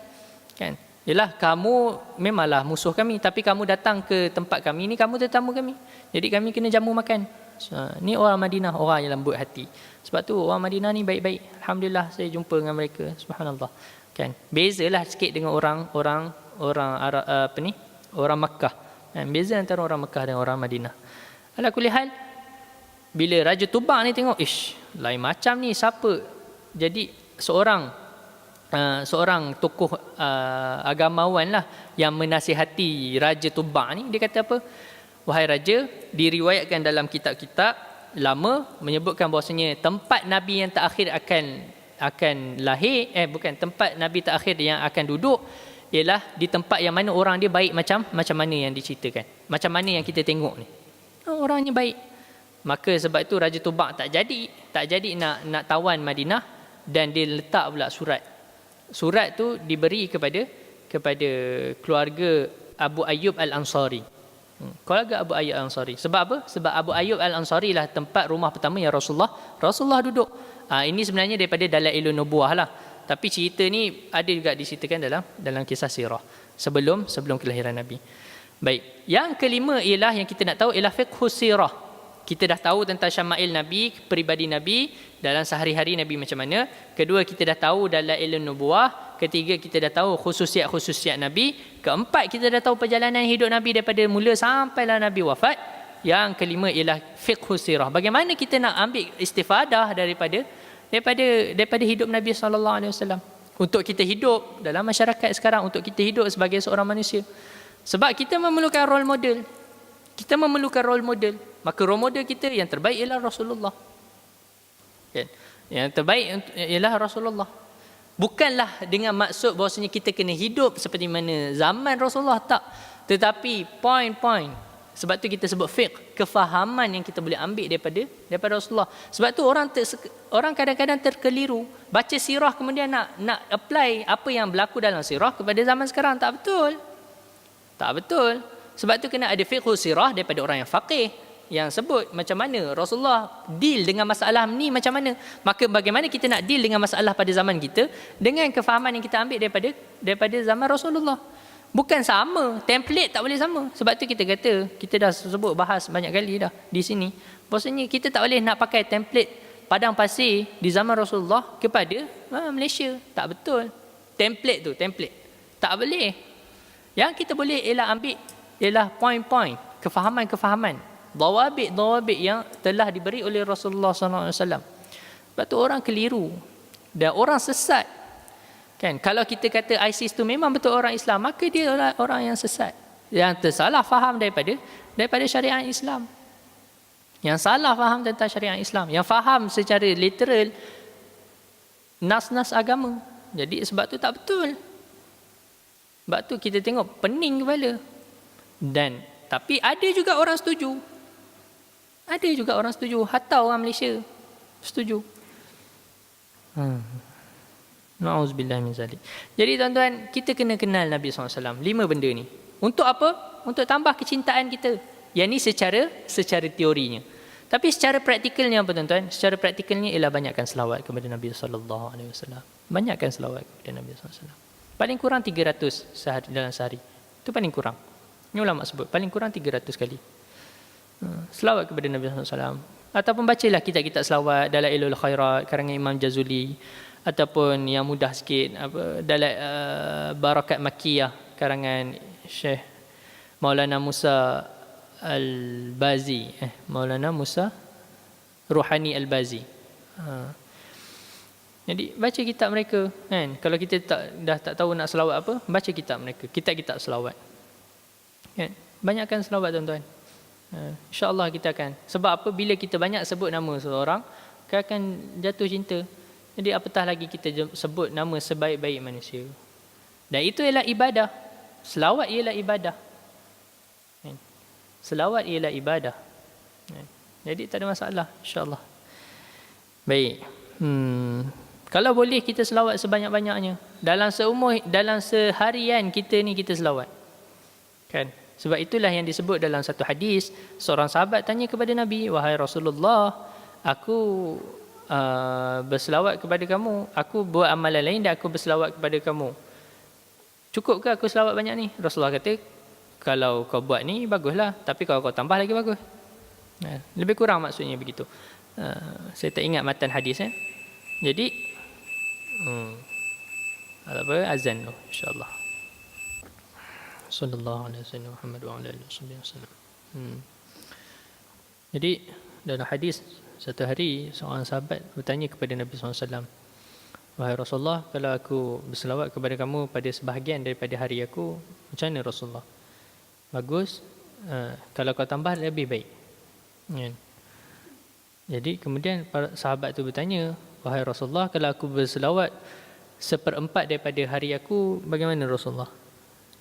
Kan? Yalah, kamu memanglah musuh kami, tapi kamu datang ke tempat kami ni, kamu tetamu kami. Jadi kami kena jamu makan. Ni orang Madinah, orang yang lembut hati. Sebab tu orang Madinah ni baik-baik. Alhamdulillah saya jumpa dengan mereka. Subhanallah. Kan? Bezalah sikit dengan orang Arab, orang Makkah. Kan? Beza antara orang Makkah dan orang Madinah. Ala kulli hal, bila Raja Tubbaq ni tengok, lain macam ni, siapa? Jadi seorang tokoh agamawan lah yang menasihati Raja Tubbaq ni, dia kata apa? Wahai Raja, diriwayatkan dalam kitab-kitab lama menyebutkan bahawasanya tempat Nabi yang terakhir akan lahir, tempat Nabi terakhir yang akan duduk ialah di tempat yang mana orang dia baik macam mana yang diceritakan, macam mana yang kita tengok ni, orangnya baik. Maka sebab itu Raja Tubbaq tak jadi nak tawan Madinah, dan dia letak pula surat tu diberi kepada keluarga Abu Ayyub Al-Ansari. Keluarga Abu Ayyub Al-Ansari. Sebab apa? Sebab Abu Ayyub Al-Ansari lah tempat rumah pertama yang Rasulullah duduk. Ini sebenarnya daripada Dalailun Nubuwah lah. Tapi cerita ni ada juga diceritakan dalam kisah sirah sebelum kelahiran Nabi. Baik. Yang kelima ialah yang kita nak tahu ialah fiqhus sirah. Kita dah tahu tentang syama'il Nabi, peribadi Nabi, dalam sehari-hari Nabi macam mana. Kedua, kita dah tahu Dalailun Nubuwah. Ketiga, kita dah tahu khususiat-khususiat Nabi. Keempat, kita dah tahu perjalanan hidup Nabi daripada mula sampailah Nabi wafat. Yang kelima ialah fiqhus sirah. Bagaimana kita nak ambil istifadah daripada hidup Nabi SAW untuk kita hidup dalam masyarakat sekarang, untuk kita hidup sebagai seorang manusia. Sebab kita memerlukan role model. Maka role model kita yang terbaik ialah Rasulullah. Kan? Yang terbaik ialah Rasulullah. Bukanlah dengan maksud bahawasanya kita kena hidup seperti mana zaman Rasulullah, tak. Tetapi poin-poin. Sebab tu kita sebut fiqh, kefahaman yang kita boleh ambil daripada Rasulullah. Sebab tu orang kadang-kadang terkeliru, baca sirah kemudian nak apply apa yang berlaku dalam sirah kepada zaman sekarang. Tak betul. Sebab tu kena ada fiqh sirah daripada orang yang faqih, yang sebut macam mana Rasulullah deal dengan masalah ni macam mana. Maka bagaimana kita nak deal dengan masalah pada zaman kita dengan kefahaman yang kita ambil daripada zaman Rasulullah. Bukan sama, template tak boleh sama. Sebab tu kita kata, kita dah sebut bahas banyak kali dah di sini. Bahasanya kita tak boleh nak pakai template padang pasir di zaman Rasulullah kepada Malaysia. Tak betul. Template. Tak boleh. Yang kita boleh ambil ialah poin-poin, kefahaman-kefahaman, dawabit yang telah diberi oleh Rasulullah SAW. Sebab tu orang keliru dan orang sesat. Kan? Kalau kita kata ISIS tu memang betul orang Islam, maka dia orang yang sesat, yang tersalah faham daripada syariat Islam, yang salah faham tentang syariat Islam, yang faham secara literal nas-nas agama. Jadi sebab tu tak betul. Sebab tu kita tengok pening kepala. Tapi ada juga orang setuju. Hatta orang Malaysia setuju. Na'udzubillah min zalik. Jadi tuan-tuan, kita kena kenal Nabi SAW. 5 benda ni. Untuk apa? Untuk tambah kecintaan kita. Yang ni secara teorinya. Tapi secara praktikalnya apa tuan-tuan? Secara praktikalnya ialah banyakkan selawat kepada Nabi SAW. Banyakkan selawat kepada Nabi SAW. Paling kurang 300 dalam sehari. Itu paling kurang. Ini ulama sebut. Paling kurang 300 kali. Selawat kepada Nabi SAW. Ataupun bacalah kitab-kitab selawat. Dalailul Khairat, karangan Imam Jazuli. Ataupun yang mudah sikit, Barakat Makkiyah, karangan Syekh Maulana Musa Al-Bazi. Maulana Musa Ruhani Al-Bazi. Jadi baca kitab mereka, kan? Kalau kita dah tak tahu nak selawat apa, baca kitab mereka, kitab-kitab selawat, kan? Banyakkan selawat tuan-tuan. InsyaAllah kita akan. Sebab apa? Bila kita banyak sebut nama seseorang, kita akan jatuh cinta. Jadi apatah lagi kita sebut nama sebaik-baik manusia. Dan itu ialah ibadah. Selawat ialah ibadah. Selawat ialah ibadah. Jadi tak ada masalah, insyaAllah. Baik. Kalau boleh kita selawat sebanyak-banyaknya. Dalam seharian kita ni kita selawat. Kan? Sebab itulah yang disebut dalam satu hadis, seorang sahabat tanya kepada Nabi, "Wahai Rasulullah, aku berselawat kepada kamu. Aku buat amalan lain dan aku berselawat kepada kamu. Cukup ke aku selawat banyak ni?" Rasulullah kata, "Kalau kau buat ni baguslah, tapi kalau kau tambah lagi bagus." Lebih kurang maksudnya begitu. Saya tak ingat matan hadis. Jadi azan tu insya-Allah. Sallallahu alaihi wasallam Muhammad wa ala alihi wasallam. Jadi dalam hadis, satu hari seorang sahabat bertanya kepada Nabi SAW, "Wahai Rasulullah, kalau aku berselawat kepada kamu pada sebahagian daripada hari aku, macam mana Rasulullah?" "Bagus, kalau kau tambah lebih baik." Jadi kemudian sahabat tu bertanya, "Wahai Rasulullah, kalau aku berselawat 1/4 daripada hari aku, bagaimana Rasulullah?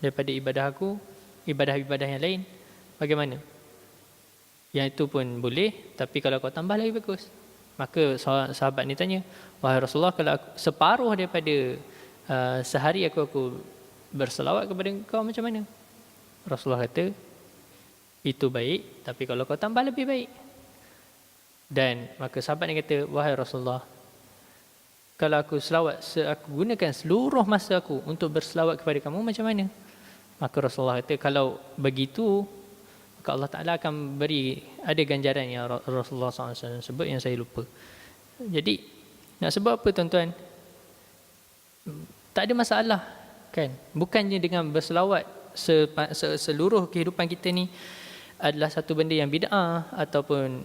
Daripada ibadah aku, ibadah-ibadah yang lain, bagaimana?" "Yang itu pun boleh, tapi kalau kau tambah lagi bagus." Maka sahabat ni tanya, "Wahai Rasulullah, kalau aku, separuh daripada sehari aku berselawat kepada kau, macam mana?" Rasulullah kata, itu baik, tapi kalau kau tambah lebih baik. Dan maka sahabat ni kata, wahai Rasulullah, kalau aku selawat, aku gunakan seluruh masa aku untuk berselawat kepada kamu, macam mana? Maka Rasulullah kata, kalau begitu, maka Allah Ta'ala akan beri, ada ganjaran yang Rasulullah SAW sebut yang saya lupa. Jadi, nak sebut apa tuan-tuan? Tak ada masalah, kan? Bukannya dengan berselawat seluruh kehidupan kita ni adalah satu benda yang bid'ah ataupun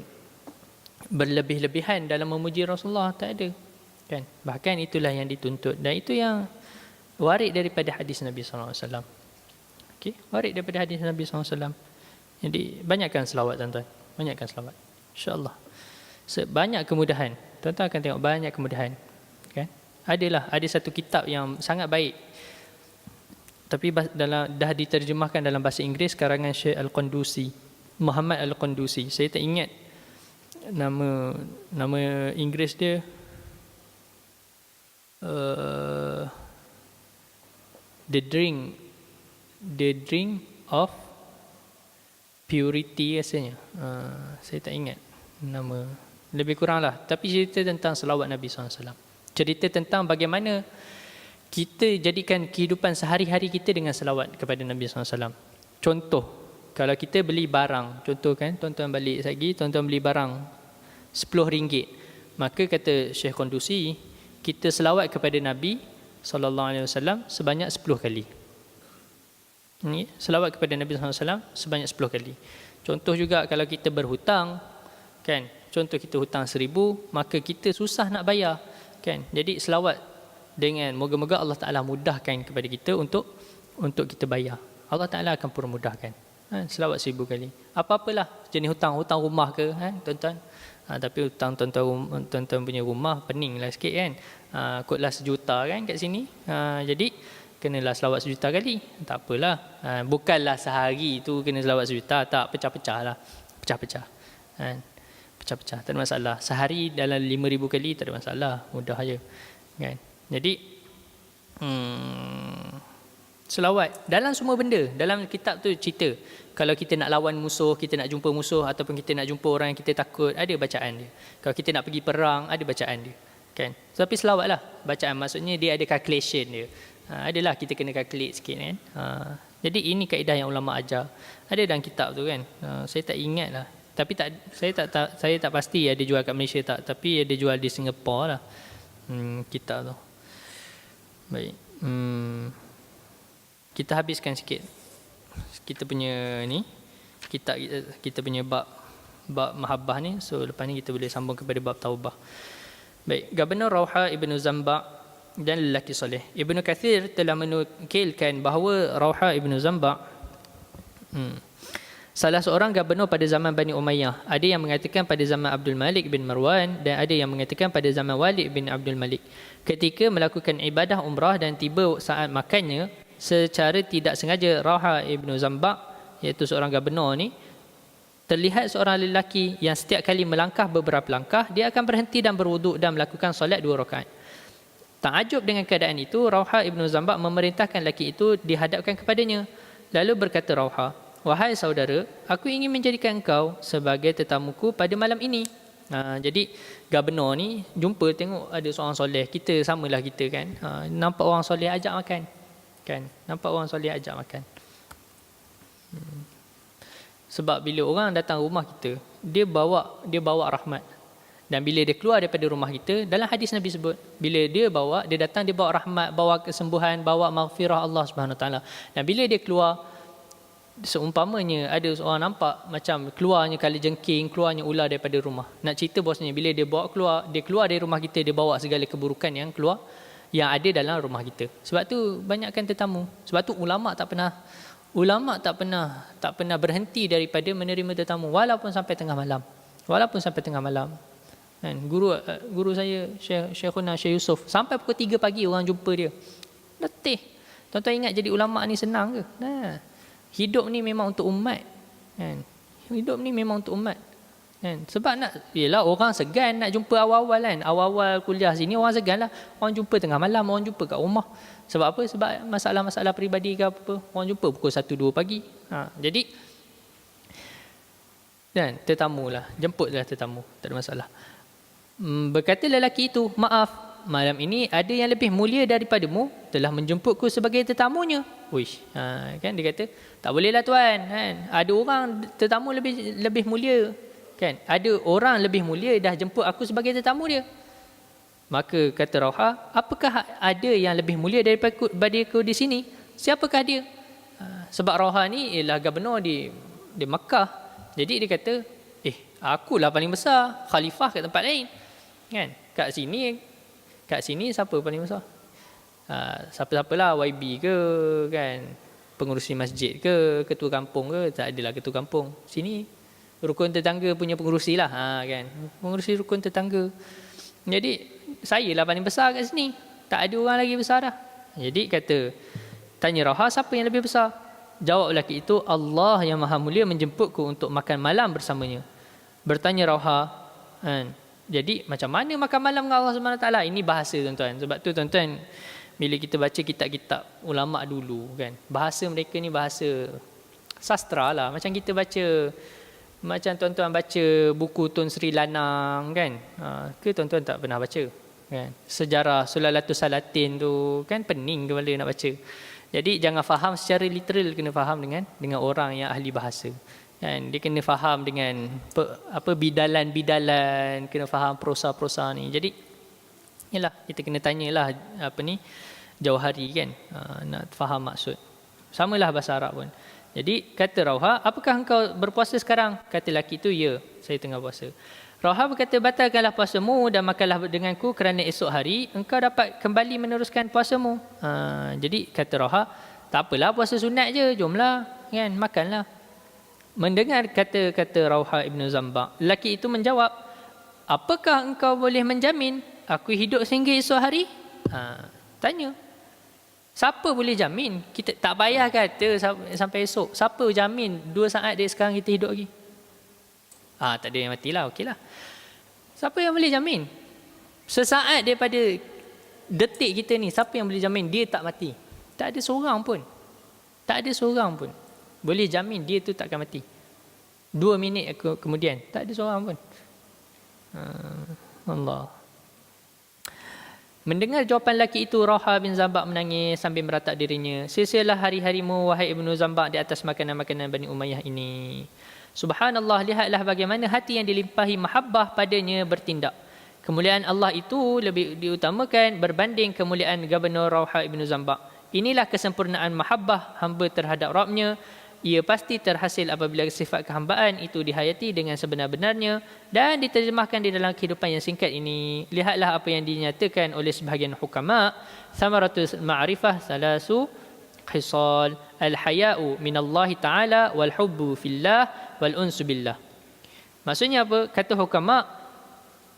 berlebih-lebihan dalam memuji Rasulullah, tak ada. Kan? Bahkan itulah yang dituntut, dan itu yang warid daripada hadis Nabi SAW. Okay? Warid daripada hadis Nabi SAW. Jadi banyakkan selawat tuan-tuan, banyakkan selawat, insya-Allah. Sebanyak kemudahan, tuan-tuan akan tengok banyak kemudahan. Kan? Ada satu kitab yang sangat baik, tapi dah diterjemahkan dalam bahasa Inggeris, karangan Syekh Al-Qandusi, Muhammad Al-Qandusi. Saya tak ingat nama Inggeris dia. The Drink of Purity rasanya. Saya tak ingat nama, lebih kurang lah. Tapi cerita tentang selawat Nabi SAW. Cerita tentang bagaimana kita jadikan kehidupan sehari-hari kita dengan selawat kepada Nabi SAW. Contoh, kalau kita beli barang, contoh kan, tuan-tuan balik lagi, tuan-tuan beli barang RM10, maka kata Syekh Qandusi, kita selawat kepada Nabi SAW sebanyak 10 kali. Ini selawat kepada Nabi SAW sebanyak 10 kali. Contoh juga kalau kita berhutang, kan? Contoh kita hutang 1,000, maka kita susah nak bayar, kan? Jadi selawat dengan moga-moga Allah Ta'ala mudahkan kepada kita untuk kita bayar. Allah Ta'ala akan permudahkan. Selawat 1,000 kali. Apa-apalah jenis hutang rumah ke, tuan-tuan. Tapi hutang tuan-tuan punya rumah peninglah sikit kan. Kotlah 1 juta kan kat sini. Jadi kenalah selawat 1 juta kali. Tak apalah. Bukanlah sehari tu kena selawat 1 juta, tak, pecah-pecah lah. Pecah-pecah. Pecah-pecah, tak ada masalah. Sehari dalam 5,000 kali tak ada masalah, mudah aja. Kan? Jadi selawat dalam semua benda. Dalam kitab tu cerita, kalau kita nak lawan musuh, kita nak jumpa musuh, ataupun kita nak jumpa orang yang kita takut, ada bacaan dia. Kalau kita nak pergi perang, ada bacaan dia, kan? Tapi selawat lah bacaan, maksudnya dia ada calculation dia. Adalah kita kena calculate sikit kan. Jadi ini kaedah yang ulama ajar. Ada dalam kitab tu kan. Saya tak ingat lah. Tapi saya tak pasti ada jual kat Malaysia tak. Tapi ada jual di Singapura lah. Kitab tu. Baik. Kita habiskan sikit kita punya ni, kita punya bab mahabbah ni. So lepas ni kita boleh sambung kepada bab taubah. Baik, Gubernur Rauha Ibn Zamba dan lelaki soleh. Ibn Kathir telah menukilkan bahawa Rauha Ibn Zamba salah seorang gubernur pada zaman Bani Umayyah. Ada yang mengatakan pada zaman Abdul Malik bin Marwan, dan ada yang mengatakan pada zaman Walid bin Abdul Malik. Ketika melakukan ibadah umrah dan tiba saat makannya, secara tidak sengaja Rauha Ibn Zamba, iaitu seorang gubernur ni, terlihat seorang lelaki yang setiap kali melangkah beberapa langkah, dia akan berhenti dan berwuduk dan melakukan solat 2 rakaat. Takjub dengan keadaan itu, Rauha Ibn Zamba memerintahkan lelaki itu dihadapkan kepadanya. Lalu berkata Rauha, "Wahai saudara, aku ingin menjadikan engkau sebagai tetamuku pada malam ini." Jadi gubernur ni jumpa, tengok ada seorang soleh, kita samalah kita kan. Nampak orang soleh ajak makan. Kan? Nampak orang soleh ajak makan. Sebab bila orang datang rumah kita, dia bawa rahmat. Dan bila dia keluar daripada rumah kita, dalam hadis Nabi sebut, bila dia datang, dia bawa rahmat, bawa kesembuhan, bawa maghfirah Allah Subhanahu Wa Taala. Dan bila dia keluar, seumpamanya ada seorang nampak macam keluarnya kali jengking, keluarnya ular daripada rumah. Nak cerita bahasanya bila dia keluar dari rumah kita, dia bawa segala keburukan yang ada dalam rumah kita. Sebab tu banyakkan tetamu. Sebab tu ulama tak pernah berhenti daripada menerima tetamu walaupun sampai tengah malam. Kan? Guru saya Syekhuna Syekh Yusof, sampai pukul 3 pagi orang jumpa dia. Letih. Tuan-tuan ingat jadi ulama ni senang ke? Hidup ni memang untuk umat. Kan? Hidup ni memang untuk umat. Kan? Sebab yelah orang segan nak jumpa awal-awal kan. Awal-awal kuliah sini orang segan lah. Orang jumpa tengah malam, orang jumpa kat rumah. Sebab apa? Sebab masalah-masalah peribadi ke apa. Orang jumpa pukul 1-2 pagi. Jadi Dan tetamu lah, jemputlah tetamu, tak ada masalah. Berkata lelaki itu, maaf, malam ini ada yang lebih mulia daripadamu telah menjemputku sebagai tetamunya. Uish, kan dia kata, tak bolehlah tuan, kan? Ada orang tetamu lebih mulia, kan? Ada orang lebih mulia dah jemput aku sebagai tetamu dia. Maka kata Rauha, apakah ada yang lebih mulia daripada aku di sini? Siapakah dia? Sebab Rauha ni ialah gubernur di Makkah. Jadi dia kata, akulah paling besar, khalifah kat tempat lain. Kan? Kat sini siapa paling besar? Siapa-siapalah, YB ke, kan? Pengurusi masjid ke, ketua kampung ke? Tak adalah ketua kampung. Sini rukun tetangga punya pengurusi lah, kan? Pengurusi rukun tetangga. Jadi saya lah paling besar kat sini. Tak ada orang lagi besar dah. Jadi kata, tanya Rauha, siapa yang lebih besar? Jawab lelaki itu, Allah yang maha mulia menjemputku untuk makan malam bersamanya. Bertanya Rauha, kan? Jadi macam mana makan malam dengan Allah SWT? Ini bahasa tuan-tuan. Sebab tu tuan-tuan, bila kita baca kitab-kitab ulama' dulu, kan, bahasa mereka ni bahasa sastra lah. Macam kita baca, macam tuan-tuan baca buku Tun Sri Lanang, kan? Ke tuan-tuan tak pernah baca? Kan? Sejarah Sulalatus Salatin tu, kan pening kepala nak baca. Jadi jangan faham secara literal, kena faham dengan orang yang ahli bahasa. Kan? Dia kena faham dengan bidalan-bidalan, kena faham prosa-prosa ni. Jadi yalah, kita kena tanyalah Jauhari, kan, nak faham maksud. Samalah bahasa Arab pun. Jadi kata Rauha, apakah engkau berpuasa sekarang? Kata lelaki itu, ya, saya tengah puasa. Rauha berkata, batalkanlah puasamu dan makanlah denganku kerana esok hari engkau dapat kembali meneruskan puasamu. Jadi kata Rauha, tak apalah, puasa sunat je, jomlah, kan, makanlah. Mendengar kata-kata Rauha Ibn Zambaq, lelaki itu menjawab, apakah engkau boleh menjamin aku hidup sehingga esok hari? Tanya, siapa boleh jamin? Kita tak payah kata sampai esok. Siapa jamin 2 saat dari sekarang kita hidup lagi? Tak ada yang matilah, okeylah. Siapa yang boleh jamin? Sesaat daripada detik kita ni, siapa yang boleh jamin dia tak mati? Tak ada seorang pun. Tak ada seorang pun boleh jamin dia tu takkan mati. 2 minit kemudian, tak ada seorang pun. Allah. Mendengar jawapan lelaki itu, Rauha bin Zambaq menangis sambil meratap dirinya. Sia-sialah hari-harimu, wahai Ibnu Zambaq, di atas makanan-makanan Bani Umayyah ini. Subhanallah, lihatlah bagaimana hati yang dilimpahi mahabbah padanya bertindak. Kemuliaan Allah itu lebih diutamakan berbanding kemuliaan Gubernur Rauha Ibn Zambaq. Inilah kesempurnaan mahabbah hamba terhadap Rabbnya. Ia pasti terhasil apabila sifat kehambaan itu dihayati dengan sebenar-benarnya dan diterjemahkan di dalam kehidupan yang singkat ini. Lihatlah apa yang dinyatakan oleh sebahagian hukama. Samaratul ma'rifah salasu khisal al-haya'u minallahi ta'ala wal hubbu fillah wal unsu billah. Maksudnya apa? Kata hukama,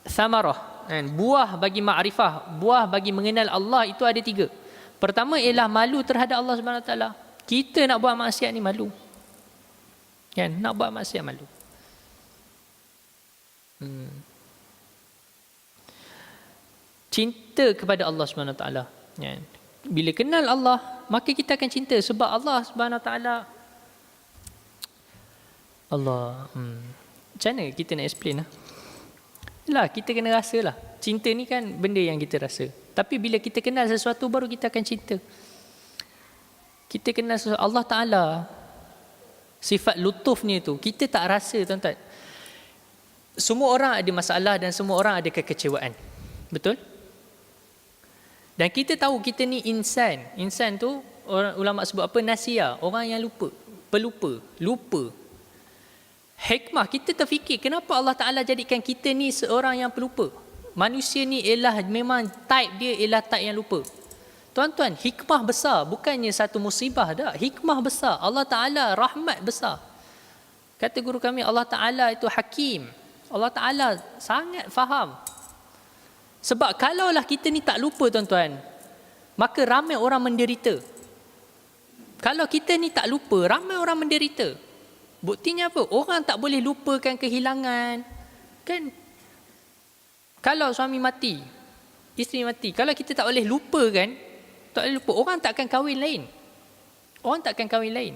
samarah, buah bagi ma'rifah, buah bagi mengenal Allah itu ada 3. Pertama ialah malu terhadap Allah Subhanahu Wa Taala. Kita nak buat maksiat ni malu. Kan? Nak buat maksiat malu. Cinta kepada Allah Subhanahu Wa Taala. Kan? Bila kenal Allah, maka kita akan cinta sebab Allah Subhanahu Wa Taala. Allah. Macam mana kita nak explain lah? Kita kena rasa lah. Cinta ni kan benda yang kita rasa. Tapi bila kita kenal sesuatu, baru kita akan cinta. Kita kenal sesuatu, Allah Ta'ala, sifat lutufnya tu, kita tak rasa, tuan-tuan. Semua orang ada masalah dan semua orang ada kekecewaan. Betul? Dan kita tahu kita ni insan. Insan tu, orang ulama sebut apa? Nasia. Orang yang lupa. Pelupa. Lupa. Hikmah, kita terfikir kenapa Allah Ta'ala jadikan kita ni seorang yang pelupa. Manusia ni ialah memang type dia ialah type yang lupa. Tuan-tuan, hikmah besar, bukannya satu musibah dah. Hikmah besar. Allah Ta'ala rahmat besar. Kata guru kami, Allah Ta'ala itu hakim. Allah Ta'ala sangat faham. Sebab kalaulah kita ni tak lupa, tuan-tuan, maka ramai orang menderita. Kalau kita ni tak lupa, ramai orang menderita. Buktinya apa? Orang tak boleh lupakan kehilangan. Kan? Kalau suami mati, isteri mati, kalau kita tak boleh lupakan, tak boleh lupa, orang tak akan kahwin lain. Orang tak akan kahwin lain.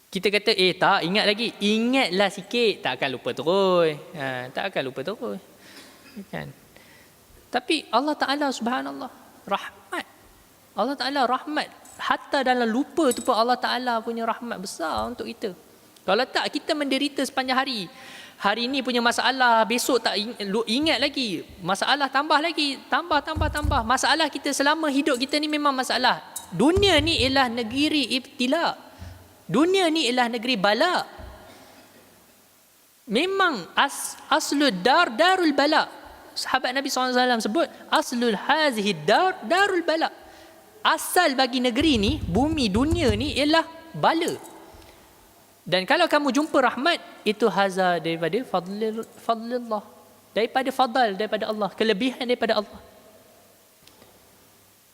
Kita kata, tak, ingat lagi. Ingatlah sikit, tak akan lupa terus. Tak akan lupa terus. Kan? Tapi Allah Ta'ala subhanallah, rahmat. Allah Ta'ala rahmat. Hatta dalam lupa tu pun Allah Ta'ala punya rahmat besar untuk kita. Kalau tak, kita menderita sepanjang hari. Hari ni punya masalah, besok tak ingat lagi. Masalah tambah lagi, tambah. Masalah kita selama hidup kita ni memang masalah. Dunia ni ialah negeri ibtila. Dunia ni ialah negeri bala. Memang aslul darul bala. Sahabat Nabi SAW sebut, aslul hazihi darul bala. Asal bagi negeri ni, bumi dunia ni ialah bala. Dan kalau kamu jumpa rahmat, itu haza daripada fadlillah. Daripada fadal, daripada Allah. Kelebihan daripada Allah.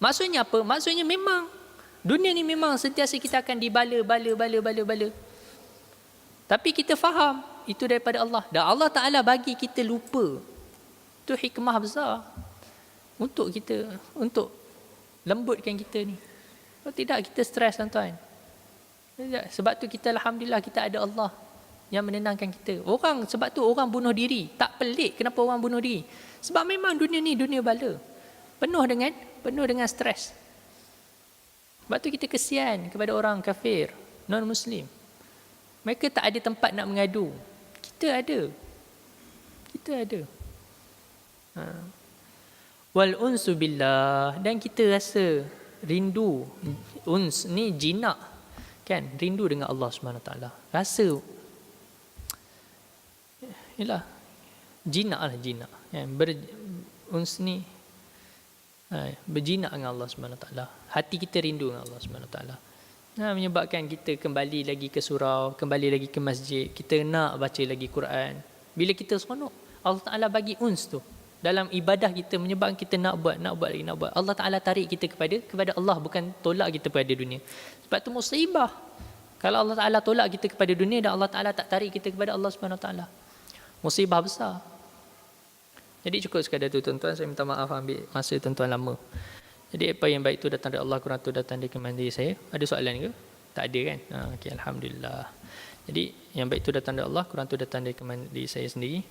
Maksudnya apa? Maksudnya memang, dunia ni memang sentiasa kita akan dibala. Tapi kita faham, itu daripada Allah. Dan Allah Ta'ala bagi kita lupa. Itu hikmah besar. Untuk kita, untuk lembutkan kita ni. Kalau tidak, kita stres tuan-tuan. Sebab tu kita alhamdulillah kita ada Allah yang menenangkan kita. Sebab tu orang bunuh diri. Tak pelik kenapa orang bunuh diri. Sebab memang dunia ni dunia bala. Penuh dengan stres. Sebab tu kita kesian kepada orang kafir, non-Muslim. Mereka tak ada tempat nak mengadu. Kita ada. Wal unsu billah, dan kita rasa rindu. Uns ni jinak, kan? Rindu dengan Allah SWT. Rasa ialah jinak. Kan? Uns ni berjinak dengan Allah SWT. Hati kita rindu dengan Allah SWT. Menyebabkan kita kembali lagi ke surau, kembali lagi ke masjid. Kita nak baca lagi Quran. Bila kita seronok, Allah Ta'ala bagi uns tu dalam ibadah kita, menyebabkan kita nak buat lagi. Allah Ta'ala tarik kita kepada Allah, bukan tolak kita kepada dunia. Sebab tu musibah kalau Allah Ta'ala tolak kita kepada dunia dan Allah Ta'ala tak tarik kita kepada Allah SWT. Musibah besar. Jadi cukup sekadar tu tuan-tuan. Saya minta maaf ambil masa tuan-tuan lama. Jadi apa yang baik tu datang dari Allah, kurang tu datang dari diri saya. Ada soalan ke? Tak ada kan? Okay, alhamdulillah. Jadi yang baik tu datang dari Allah, kurang tu datang dari diri saya sendiri.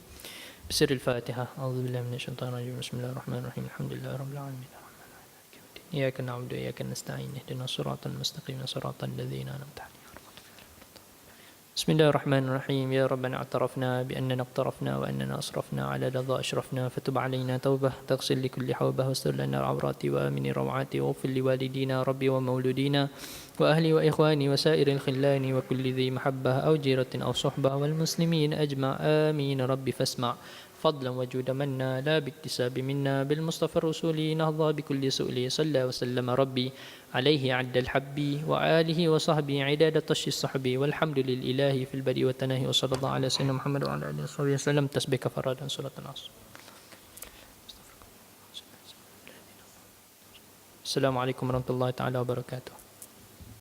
بسر الفاتحة أعوذ بالله من الشيطان الرجيم بسم الله الرحمن الرحيم الحمد لله رب العالمين إياك نعبد وإياك نستعين اهدنا الصراط المستقيم صراط الذين أنعمت عليهم. بسم الله الرحمن الرحيم يا ربنا اعترفنا بأننا اقترفنا وأننا أسرفنا على لظى أشرفنا فتب علينا توبة تغسل لكل حوبة واستر لنا العورات وآمن روعات واغفر لوالدينا ربي ومولودينا وأهلي وإخواني وسائر الخلان وكل ذي محبة أو جيرة أو صحبة والمسلمين أجمع آمين ربي فاسمع فضلا وجود منا لا باكتساب منا بالمصطفى الرسول نهضى بكل سؤل صلى وسلم ربي عليه عد الحب وآله وصحبه عداد طش الصحب والحمد لله في البدء والتناهي وصلى الله على سيدنا محمد وعلى آله وصحبه وسلم تسبيح كفارة سورة العصر. السلام عليكم ورحمة الله تعالى وبركاته.